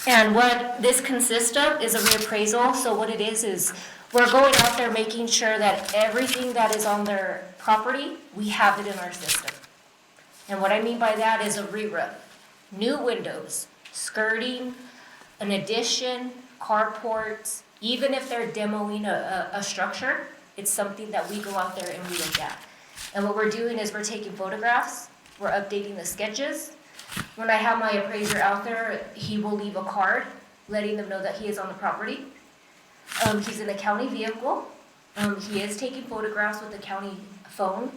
And what this consists of is a reappraisal. So what it is we're going out there making sure that everything that is on their property, we have it in our system. And what I mean by that is a re-roof, new windows, skirting, an addition, carports, even if they're demoing a structure, it's something that we go out there and we look at. And what we're doing is we're taking photographs, we're updating the sketches. When I have my appraiser out there, he will leave a card letting them know that he is on the property. He's in a county vehicle. He is taking photographs with the county phone.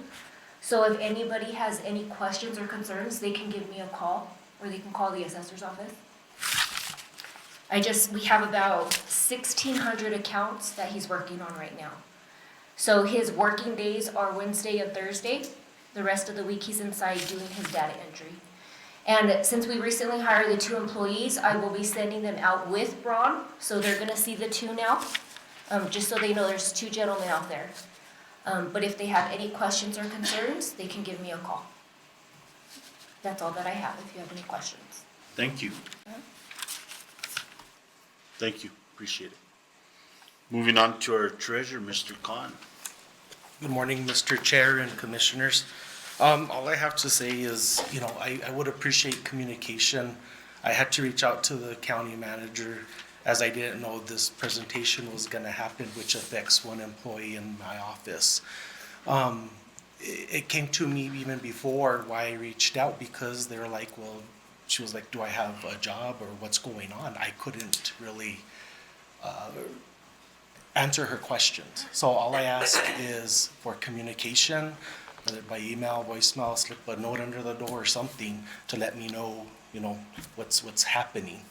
So if anybody has any questions or concerns, they can give me a call, or they can call the assessor's office. We have about 1,600 accounts that he's working on right now. So his working days are Wednesday and Thursday. The rest of the week he's inside doing his data entry. And since we recently hired the 2 employees, I will be sending them out with Braun, so they're gonna see the 2 now, just so they know there's 2 gentlemen out there. But if they have any questions or concerns, they can give me a call. That's all that I have, if you have any questions. Thank you. Thank you, appreciate it. Moving on to our treasurer, Mr. Khan. Good morning, Mr. Chair and Commissioners. All I have to say is, I would appreciate communication. I had to reach out to the county manager as I didn't know this presentation was gonna happen, which affects 1 employee in my office. It came to me even before why I reached out, because they were like, well, she was like, do I have a job or what's going on? I couldn't really answer her questions. So all I ask is for communication, whether by email, voicemail, slip a note under the door or something to let me know, what's happening.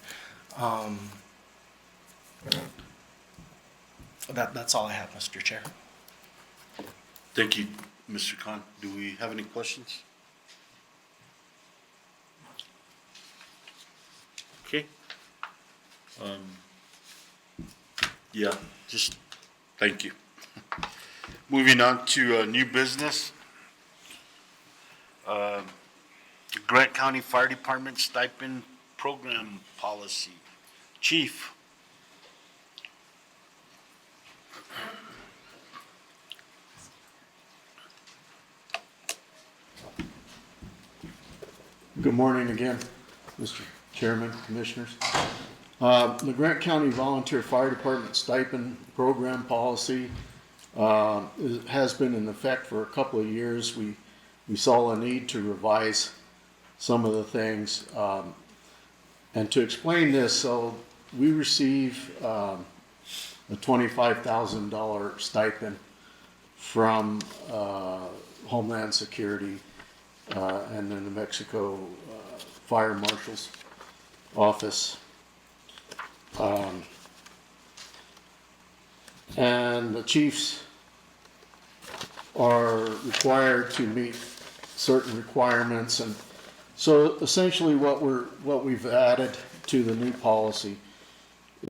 That's all I have, Mr. Chair. Thank you, Mr. Khan. Do we have any questions? Okay. Yeah, just, thank you. Moving on to new business. Grant County Fire Department stipend program policy. Chief. Good morning again, Mr. Chairman, Commissioners. The Grant County Volunteer Fire Department stipend program policy has been in effect for a couple of years. We saw a need to revise some of the things. And to explain this, so we receive a $25,000 stipend from Homeland Security and the New Mexico Fire Marshal's office. And the chiefs are required to meet certain requirements, and so essentially what we've added to the new policy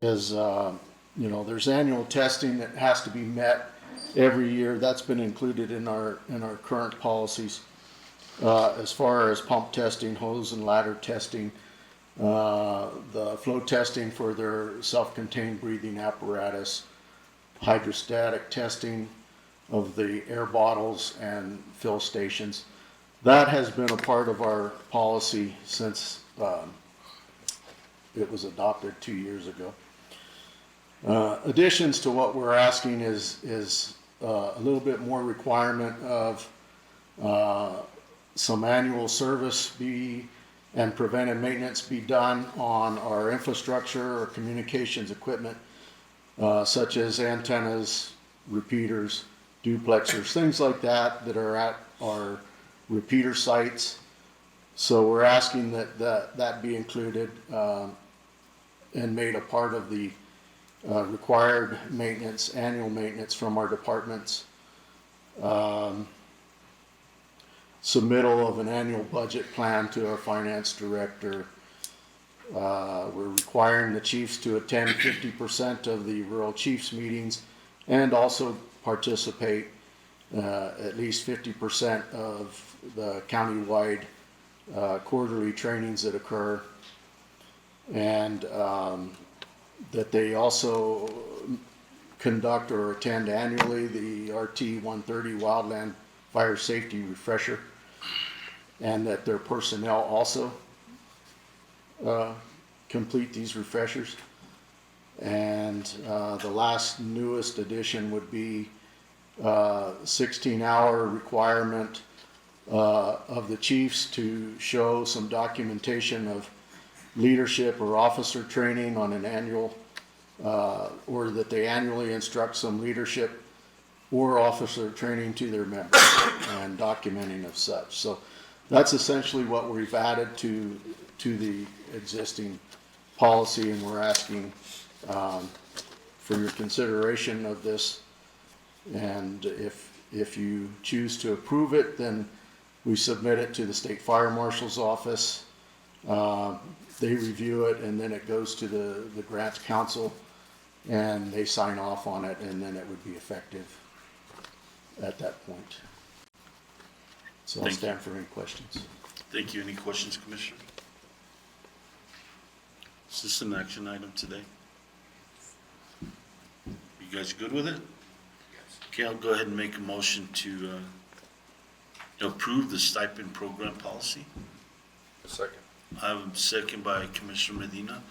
is there's annual testing that has to be met every year. That's been included in our current policies. As far as pump testing, hose and ladder testing, the flow testing for their self-contained breathing apparatus, hydrostatic testing of the air bottles and fill stations. That has been a part of our policy since it was adopted 2 years ago. Additions to what we're asking is a little bit more requirement of some annual service and preventive maintenance be done on our infrastructure or communications equipment, such as antennas, repeaters, duplexers, things like that are at our repeater sites. So we're asking that be included and made a part of the required maintenance, annual maintenance from our departments. Submittal of an annual budget plan to our finance director. We're requiring the chiefs to attend 50% of the rural chiefs meetings and also participate at least 50% of the countywide quarterly trainings that occur, and that they also conduct or attend annually the RT 130 Wildland Fire Safety Refresher, and that their personnel also complete these refreshers. And the last newest addition would be 16-hour requirement of the chiefs to show some documentation of leadership or officer training on an annual, or that they annually instruct some leadership or officer training to their members and documenting of such. So that's essentially what we've added to the existing policy, and we're asking for your consideration of this. And if you choose to approve it, then we submit it to the State Fire Marshal's office. They review it, and then it goes to the Grants Council, and they sign off on it, and then it would be effective at that point. So I'll Thank stand for any questions. Thank you. Any questions, Commissioner? Is this an action item today? You guys good with it? Okay, I'll go ahead and make a motion to approve the stipend program policy. Second. I have a second by Commissioner Medina.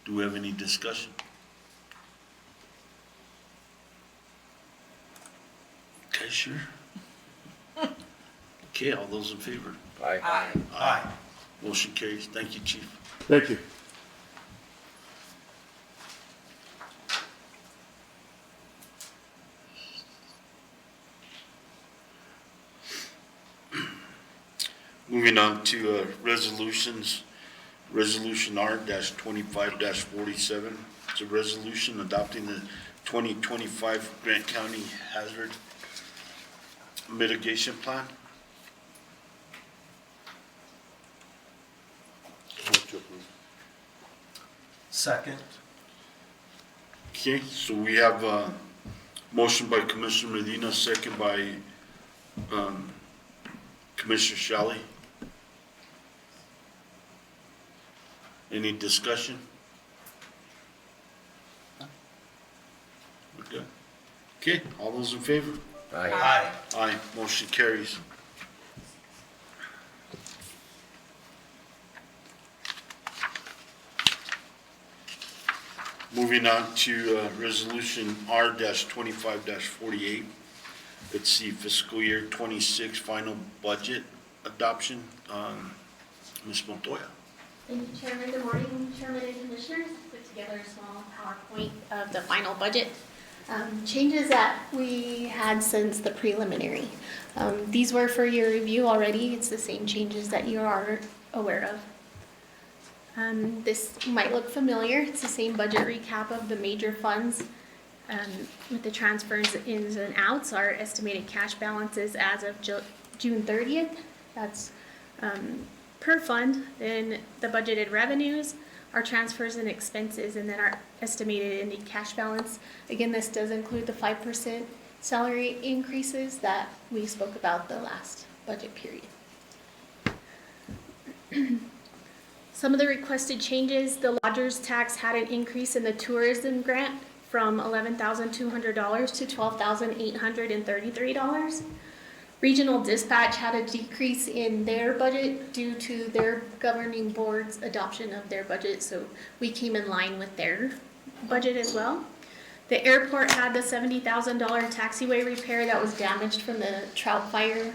Do we have any discussion? Okay, sure. Okay, all those in favor? Aye. Aye. Motion carries. Thank you, Chief. Thank you. Moving on to resolutions. Resolution R-25-47. It's a resolution adopting the 2025 Grant County Hazard Mitigation Plan. Move to approve. Second. Okay, so we have a motion by Commissioner Medina, second by Commissioner Shelley. Any discussion? We're good. Okay, all those in favor? Aye. Aye, motion carries. Moving on to Resolution R-25-48. It's the fiscal year 26 final budget adoption. Ms. Montoya. Thank you, Chairman. Good morning, Chairman and Commissioners. Put together a small PowerPoint of the final budget. Changes that we had since the preliminary. These were for your review already. It's the same changes that you are aware of. This might look familiar. It's the same budget recap of the major funds with the transfers ins and outs. Our estimated cash balances as of June 30th. That's per fund. Then the budgeted revenues, our transfers and expenses, and then our estimated ending cash balance. Again, this does include the 5% salary increases that we spoke about the last budget period. Some of the requested changes, the lodger's tax had an increase in the tourism grant from $11,200 to $12,833. Regional dispatch had a decrease in their budget due to their governing board's adoption of their budget, so we came in line with their budget as well. The airport had the $70,000 taxiway repair that was damaged from the Trout fire.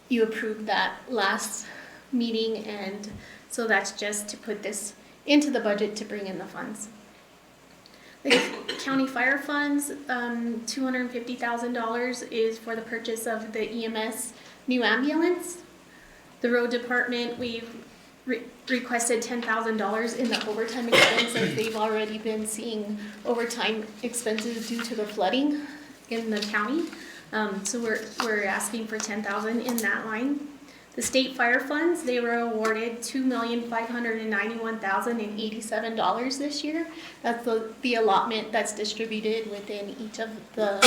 You approved that last meeting, and so that's just to put this into the budget to bring in the funds. The county fire funds, $250,000 is for the purchase of the EMS new ambulance. The road department, we've requested $10,000 in the overtime expenses. They've already been seeing overtime expenses due to the flooding in the county. So we're asking for $10,000 in that line. The state fire funds, they were awarded $2,591,087 this year. That's the allotment that's distributed within each of the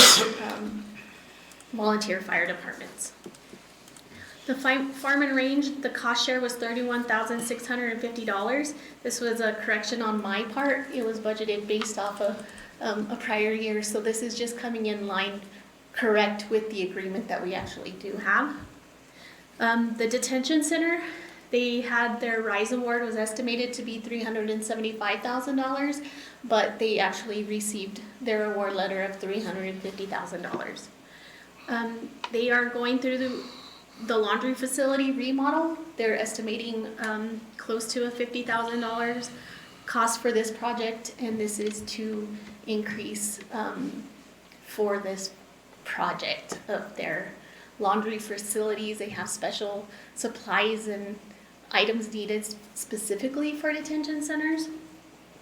volunteer fire departments. The farm and range, the cost share was $31,650. This was a correction on my part. It was budgeted based off of a prior year, so this is just coming in line correct with the agreement that we actually do have. The detention center, they had their RISE award was estimated to be $375,000, but they actually received their award letter of $350,000. They are going through the laundry facility remodel. They're estimating close to a $50,000 cost for this project, and this is to increase for this project of their laundry facilities. They have special supplies and items needed specifically for detention centers.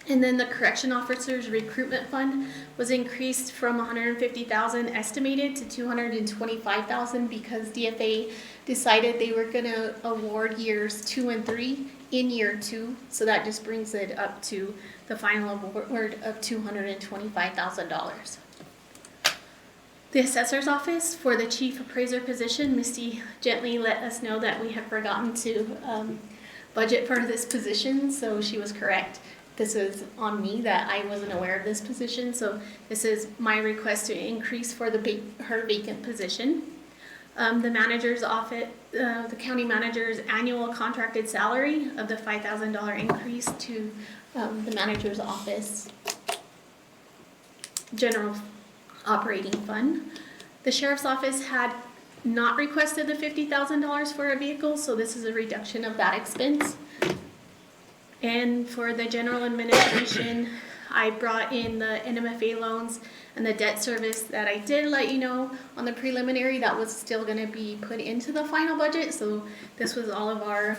And then the correction officers recruitment fund was increased from 150,000 estimated to 225,000 because DFA decided they were gonna award years 2 and 3 in year 2. So that just brings it up to the final award of $225,000. The assessor's office for the chief appraiser position, Misty gently let us know that we had forgotten to budget for this position, so she was correct. This is on me that I wasn't aware of this position, so this is my request to increase for her vacant position. The manager's office, the county manager's annual contracted salary of the $5,000 increase to the manager's office general operating fund. The sheriff's office had not requested the $50,000 for a vehicle, so this is a reduction of that expense. And for the general administration, I brought in the NMFA loans and the debt service that I did let you know on the preliminary that was still gonna be put into the final budget. So this was all of our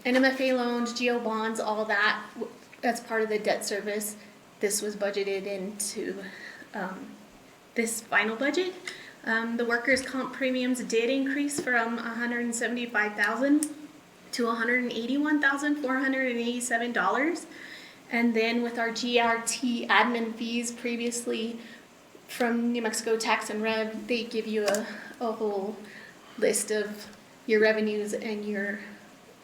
NMFA loans, GO bonds, all that as part of the debt service. This was budgeted into this final budget. The workers' comp premiums did increase from $175,000 to $181,487. And then with our GRT admin fees previously from New Mexico Tax and Rev, they give you a whole list of your revenues and your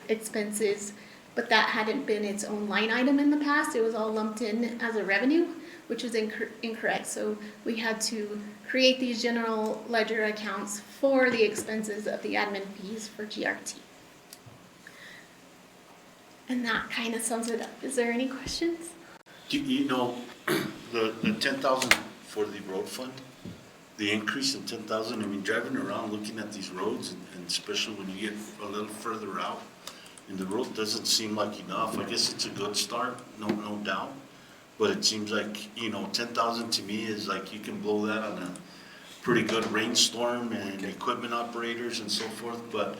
expenses, but that hadn't been its own line item in the past. It was all lumped in as a revenue, which was incorrect. So we had to create these general ledger accounts for the expenses of the admin fees for GRT. And that kind of sums it up. Is there any questions? You know, the 10,000 for the road fund, the increase in 10,000, I mean, driving around looking at these roads and especially when you get a little further out and the road doesn't seem like enough. I guess it's a good start, no doubt. But it seems like, you know, 10,000 to me is like you can blow that on a pretty good rainstorm and equipment operators and so forth. But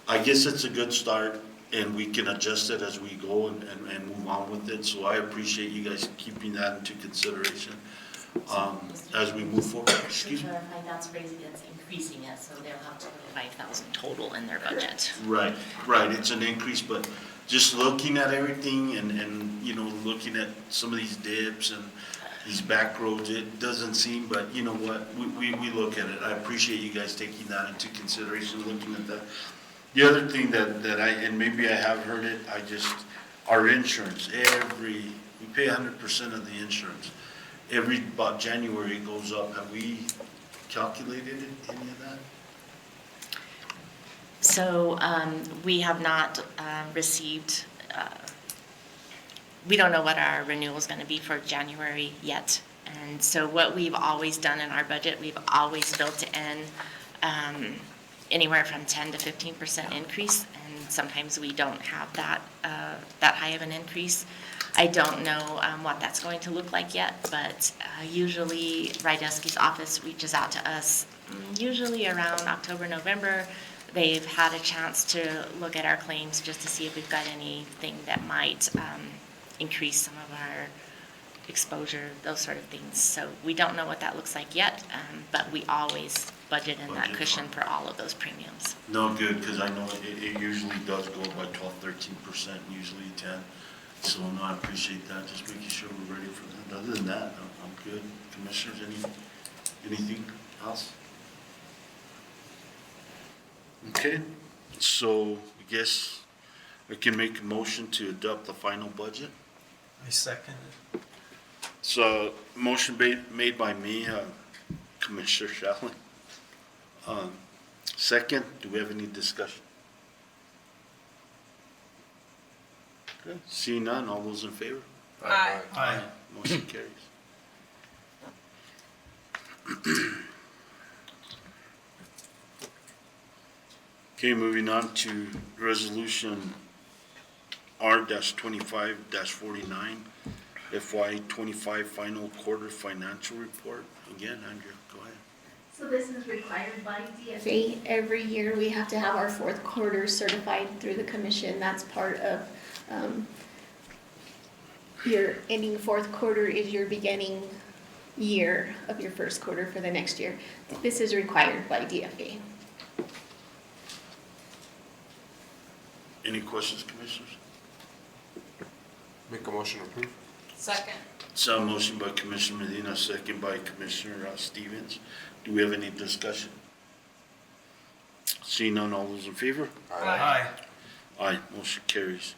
I guess it's a good start. And we can adjust it as we go and move on with it. So I appreciate you guys keeping that into consideration as we move forward. Excuse me? To clarify, that's raising, it's increasing it, so they'll have 25,000 total in their budget. Right. It's an increase, but just looking at everything and you know, looking at some of these dips and these back roads, it doesn't seem, but you know what, we look at it. I appreciate you guys taking that into consideration, looking at that. The other thing that and maybe I have heard it, our insurance, we pay 100% of the insurance. About January it goes up. Have we calculated any of that? So we have not received, we don't know what our renewal is going to be for January yet. And so what we've always done in our budget, we've always built in anywhere from 10 to 15% increase, and sometimes we don't have that high of an increase. I don't know what that's going to look like yet, but usually Rydesky's office reaches out to us usually around October, November. They've had a chance to look at our claims just to see if we've got anything that might increase some of our exposure, those sort of things. So we don't know what that looks like yet, but we always budget in that cushion for all of those premiums. No, good, because I know it usually does go by 12-13%, usually 10. So no, I appreciate that, just making sure we're ready for that. Other than that, I'm good. Commissioners, anything else? Okay, so I guess I can make a motion to adopt the final budget. I second it. So, motion made by me, Commissioner Shalley. Second, do we have any discussion? Okay, seeing none, all those in favor? Aye. Aye. Motion carries. Okay, moving on to resolution R-25-49, FY 25 final quarter financial report. Again, Andrea, go ahead. So this is required by DFA. Every year, we have to have our fourth quarter certified through the commission. That's part of, your ending fourth quarter is your beginning year of your first quarter for the next year. This is required by DFA. Any questions, commissioners? Make a motion to approve. Second. So motion by Commissioner Medina, second by Commissioner Stevens. Do we have any discussion? Seeing none, all those in favor? Aye. Aye, motion carries.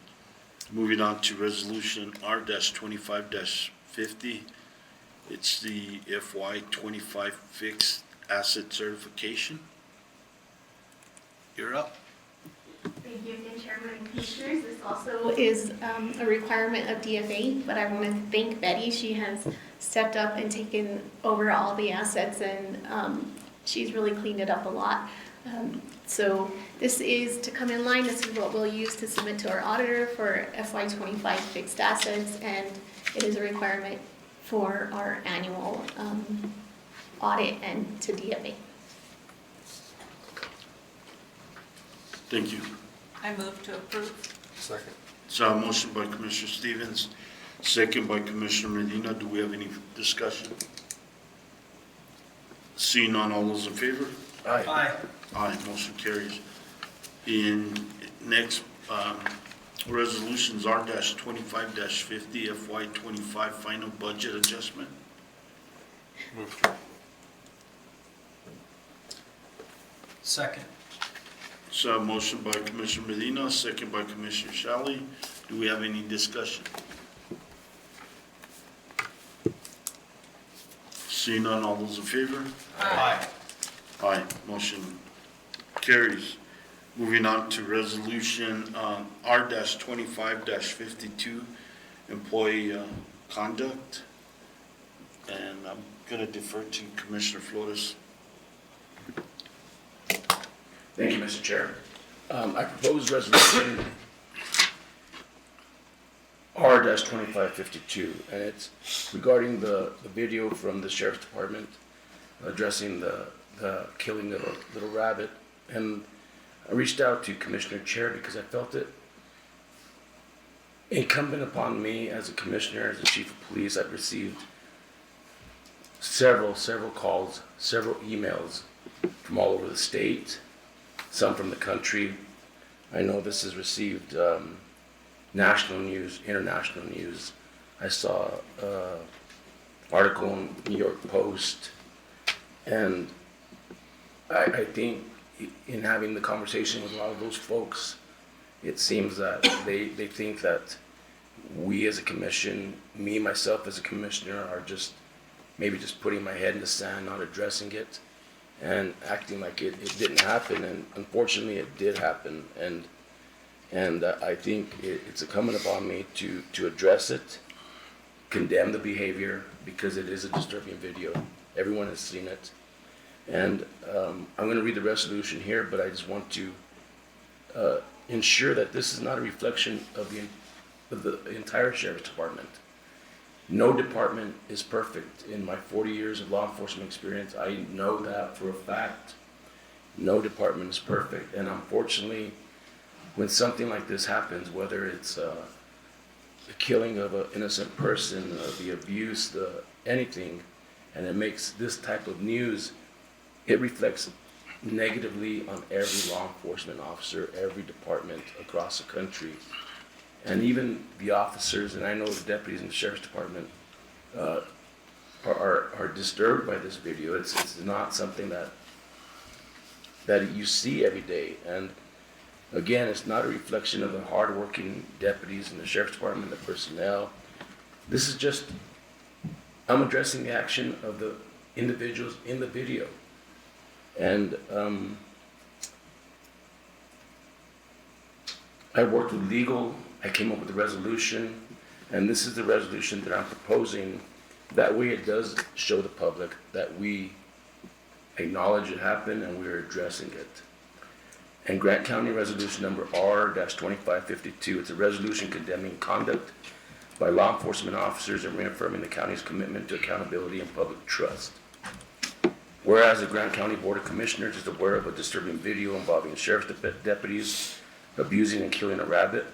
Moving on to resolution R-25-50. It's the FY 25 fixed asset certification. You're up. Thank you again, Chairman and Commissioners. This also is a requirement of DFA, but I want to thank Betty. She has stepped up and taken over all the assets, and she's really cleaned it up a lot. So this is to come in line. This is what we'll use to submit to our auditor for FY 25 fixed assets, and it is a requirement for our annual audit and to DFA. Thank you. I move to approve. Second. So motion by Commissioner Stevens, second by Commissioner Medina. Do we have any discussion? Seeing none, all those in favor? Aye. Aye, motion carries. In next, resolutions R-25-50 FY 25 final budget adjustment. Move. Second. So motion by Commissioner Medina, second by Commissioner Shally. Do we have any discussion? Seeing none, all those in favor? Aye. Aye, motion carries. Moving on to resolution R-25-52, employee conduct. And I'm going to defer to Commissioner Flores. Thank you, Mr. Chair. I propose resolution R-2552, and it's regarding the video from the Sheriff's Department addressing the killing of a little rabbit. And I reached out to Commissioner Chair because I felt it incumbent upon me as a commissioner, as a chief of police. I've received several calls, several emails from all over the state, some from the country. I know this has received national news, international news. I saw an article in New York Post, and I think in having the conversation with a lot of those folks, it seems that they think that we as a commission, me, myself as a commissioner, are just maybe just putting my head in the sand, not addressing it, and acting like it didn't happen. And unfortunately it did happen, and I think it's incumbent upon me to address it, condemn the behavior, because it is a disturbing video. Everyone has seen it. And I'm going to read the resolution here, but I just want to ensure that this is not a reflection of the entire Sheriff's Department. No department is perfect. In my 40 years of law enforcement experience, I know that for a fact. No department is perfect. And unfortunately, when something like this happens, whether it's the killing of an innocent person, the abuse, anything, and it makes this type of news, it reflects negatively on every law enforcement officer, every department across the country. And even the officers, and I know the deputies in the Sheriff's Department are disturbed by this video. It's not something that you see every day. And again, it's not a reflection of the hardworking deputies in the Sheriff's Department, the personnel. This is just, I'm addressing the action of the individuals in the video. And I worked with legal, I came up with a resolution, and this is the resolution that I'm proposing. That way it does show the public that we acknowledge it happened and we're addressing it. And Grant County Resolution Number R-2552, it's a resolution condemning conduct by law enforcement officers and reaffirming the county's commitment to accountability and public trust. Whereas the Grant County Board of Commissioners is aware of a disturbing video involving sheriff's deputies abusing and killing a rabbit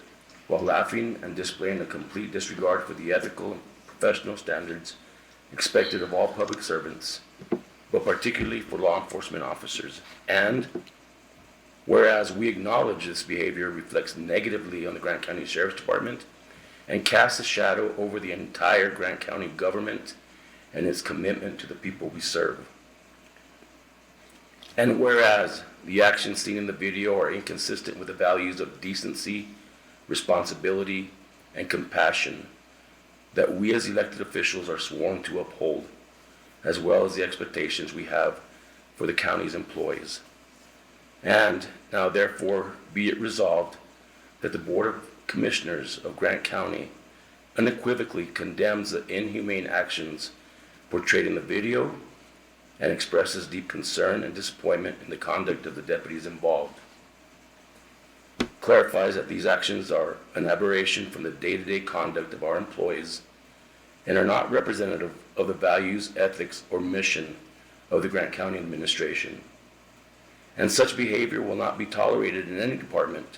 while laughing and displaying a complete disregard for the ethical and professional standards expected of all public servants, but particularly for law enforcement officers. And whereas we acknowledge this behavior reflects negatively on the Grant County Sheriff's Department and casts a shadow over the entire Grant County government and its commitment to the people we serve. And whereas the actions seen in the video are inconsistent with the values of decency, responsibility, and compassion that we as elected officials are sworn to uphold, as well as the expectations we have for the county's employees. And now therefore be it resolved that the Board of Commissioners of Grant County unequivocally condemns the inhumane actions portrayed in the video and expresses deep concern and disappointment in the conduct of the deputies involved. Clarifies that these actions are an aberration from the day-to-day conduct of our employees and are not representative of the values, ethics, or mission of the Grant County administration. And such behavior will not be tolerated in any department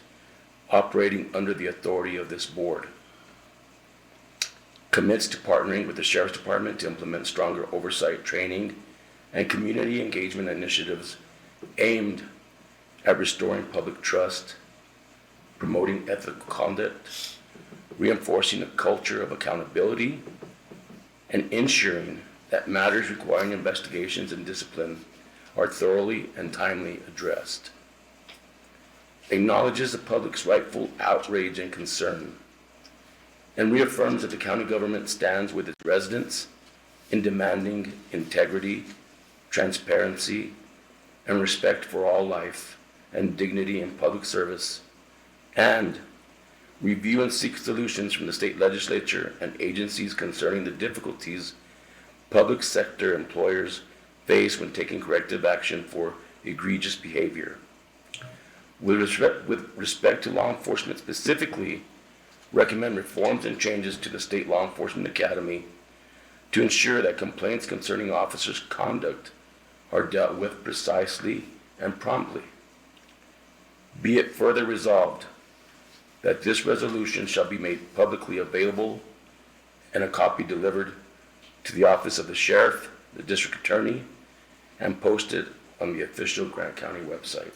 operating under the authority of this board. Commits to partnering with the Sheriff's Department to implement stronger oversight, training, and community engagement initiatives aimed at restoring public trust, promoting ethical conduct, reinforcing a culture of accountability, and ensuring that matters requiring investigations and discipline are thoroughly and timely addressed. Acknowledges the public's rightful outrage and concern, and reaffirms that the county government stands with its residents in demanding integrity, transparency, and respect for all life and dignity in public service, and review and seek solutions from the state legislature and agencies concerning the difficulties public sector employers face when taking corrective action for egregious behavior. With respect to law enforcement specifically, recommend reforms and changes to the State Law Enforcement Academy to ensure that complaints concerning officers' conduct are dealt with precisely and promptly. Be it further resolved that this resolution shall be made publicly available and a copy delivered to the office of the sheriff, the district attorney, and posted on the official Grant County website.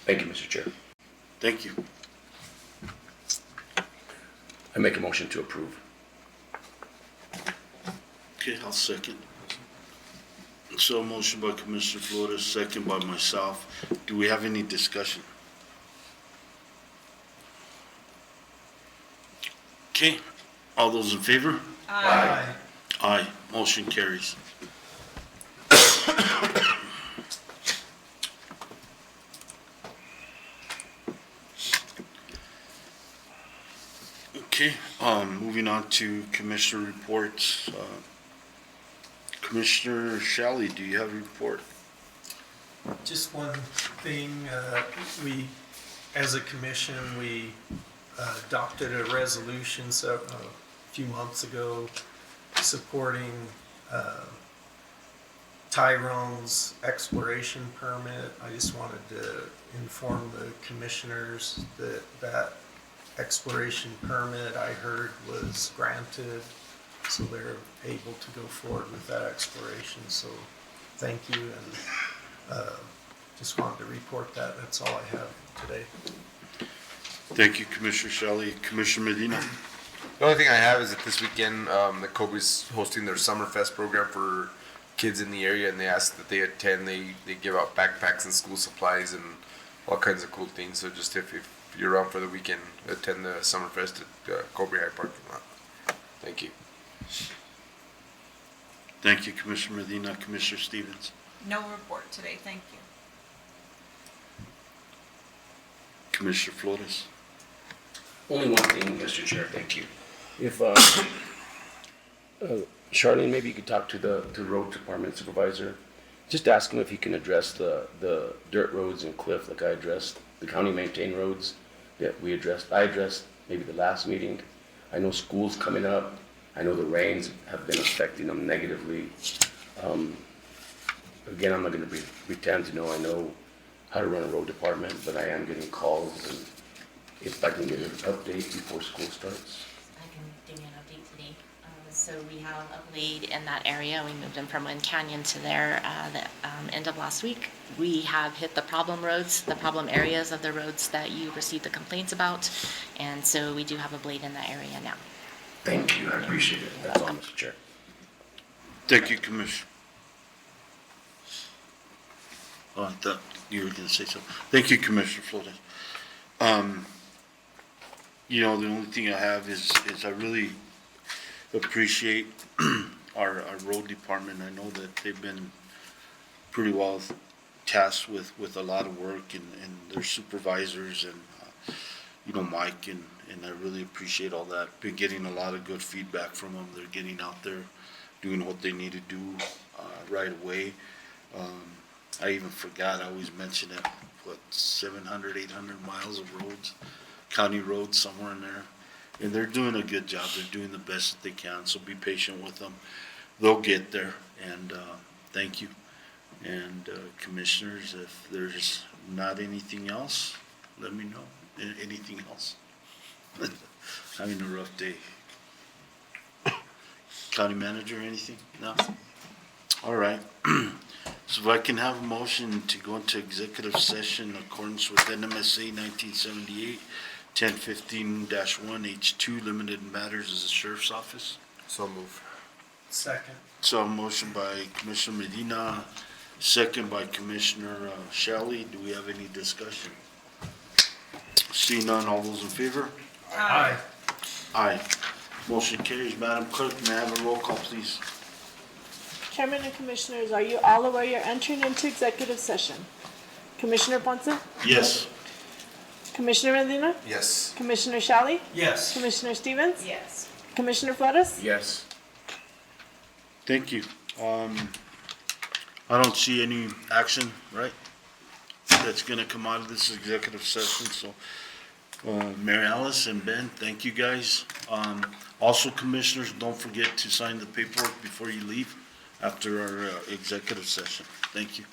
Thank you, Mr. Chair. Thank you. I make a motion to approve. Okay, I'll second. So motion by Commissioner Flores, second by myself. Do we have any discussion? Okay, all those in favor? Aye. Aye, motion carries. Okay, moving on to commissioner reports. Commissioner Shelley, do you have a report? Just one thing, we, as a commission, we adopted a resolution a few months ago supporting Tyrone's exploration permit. I just wanted to inform the commissioners that that exploration permit, I heard, was granted, so they're able to go forward with that exploration. So thank you, and just wanted to report that. That's all I have today. Thank you, Commissioner Shelley. Commissioner Medina? The only thing I have is that this weekend, the Kobe's hosting their Summerfest program for kids in the area, and they ask that they attend. They give out backpacks and school supplies and all kinds of cool things. So just if you're around for the weekend, attend the Summerfest at Kobe High parking lot. Thank you. Thank you, Commissioner Medina. Commissioner Stevens? No report today, thank you. Commissioner Flores? Only one thing, Mr. Chair, thank you. If Charlene, maybe you could talk to the road department supervisor Just ask him if he can address the dirt roads in Cliff like I addressed, the county maintained roads that I addressed maybe the last meeting. I know school's coming up. I know the rains have been affecting them negatively. Again, I'm not gonna pretend to know I know how to run a road department, but I am getting calls, and if I can get an update before school starts. I can give you an update today. So we have a blade in that area. We moved them from Wind Canyon to there the end of last week. We have hit the problem roads, the problem areas of the roads that you received the complaints about. And so we do have a blade in that area now. Thank you, I appreciate it. That's all, Mr. Chair. Thank you, Commissioner. Oh, I thought you were gonna say something. Thank you, Commissioner Flores. You know, the only thing I have is I really appreciate our road department. I know that they've been pretty well tasked with a lot of work and their supervisors and, you know, Mike and I really appreciate all that. Been getting a lot of good feedback from them. They're getting out there, doing what they need to do, right away. I even forgot, I always mention it, 700, 800 miles of roads, county roads, somewhere in there. And they're doing a good job. They're doing the best that they can, so be patient with them. They'll get there, and thank you. And commissioners, if there's not anything else, let me know. Anything else? Having a rough day. County manager, anything? No? All right. So if I can have a motion to go into executive session in accordance with NMSA 1978, 1015-1H2, limited matters as the sheriff's office. So move. Second. So a motion by Commissioner Medina, second by Commissioner Shelley. Do we have any discussion? See none, all those in favor? Aye. Aye. Motion carries. Madam Clerk, may I have a roll call, please? Chairman and Commissioners, are you all aware you're entering into executive session? Commissioner Ponce? Yes. Commissioner Medina? Yes. Commissioner Shally? Yes. Commissioner Stevens? Yes. Commissioner Flores? Yes. Thank you. I don't see any action, right, that's gonna come out of this executive session, so, Mary Alice and Ben, thank you guys. Also, commissioners, don't forget to sign the paperwork before you leave after our executive session. Thank you.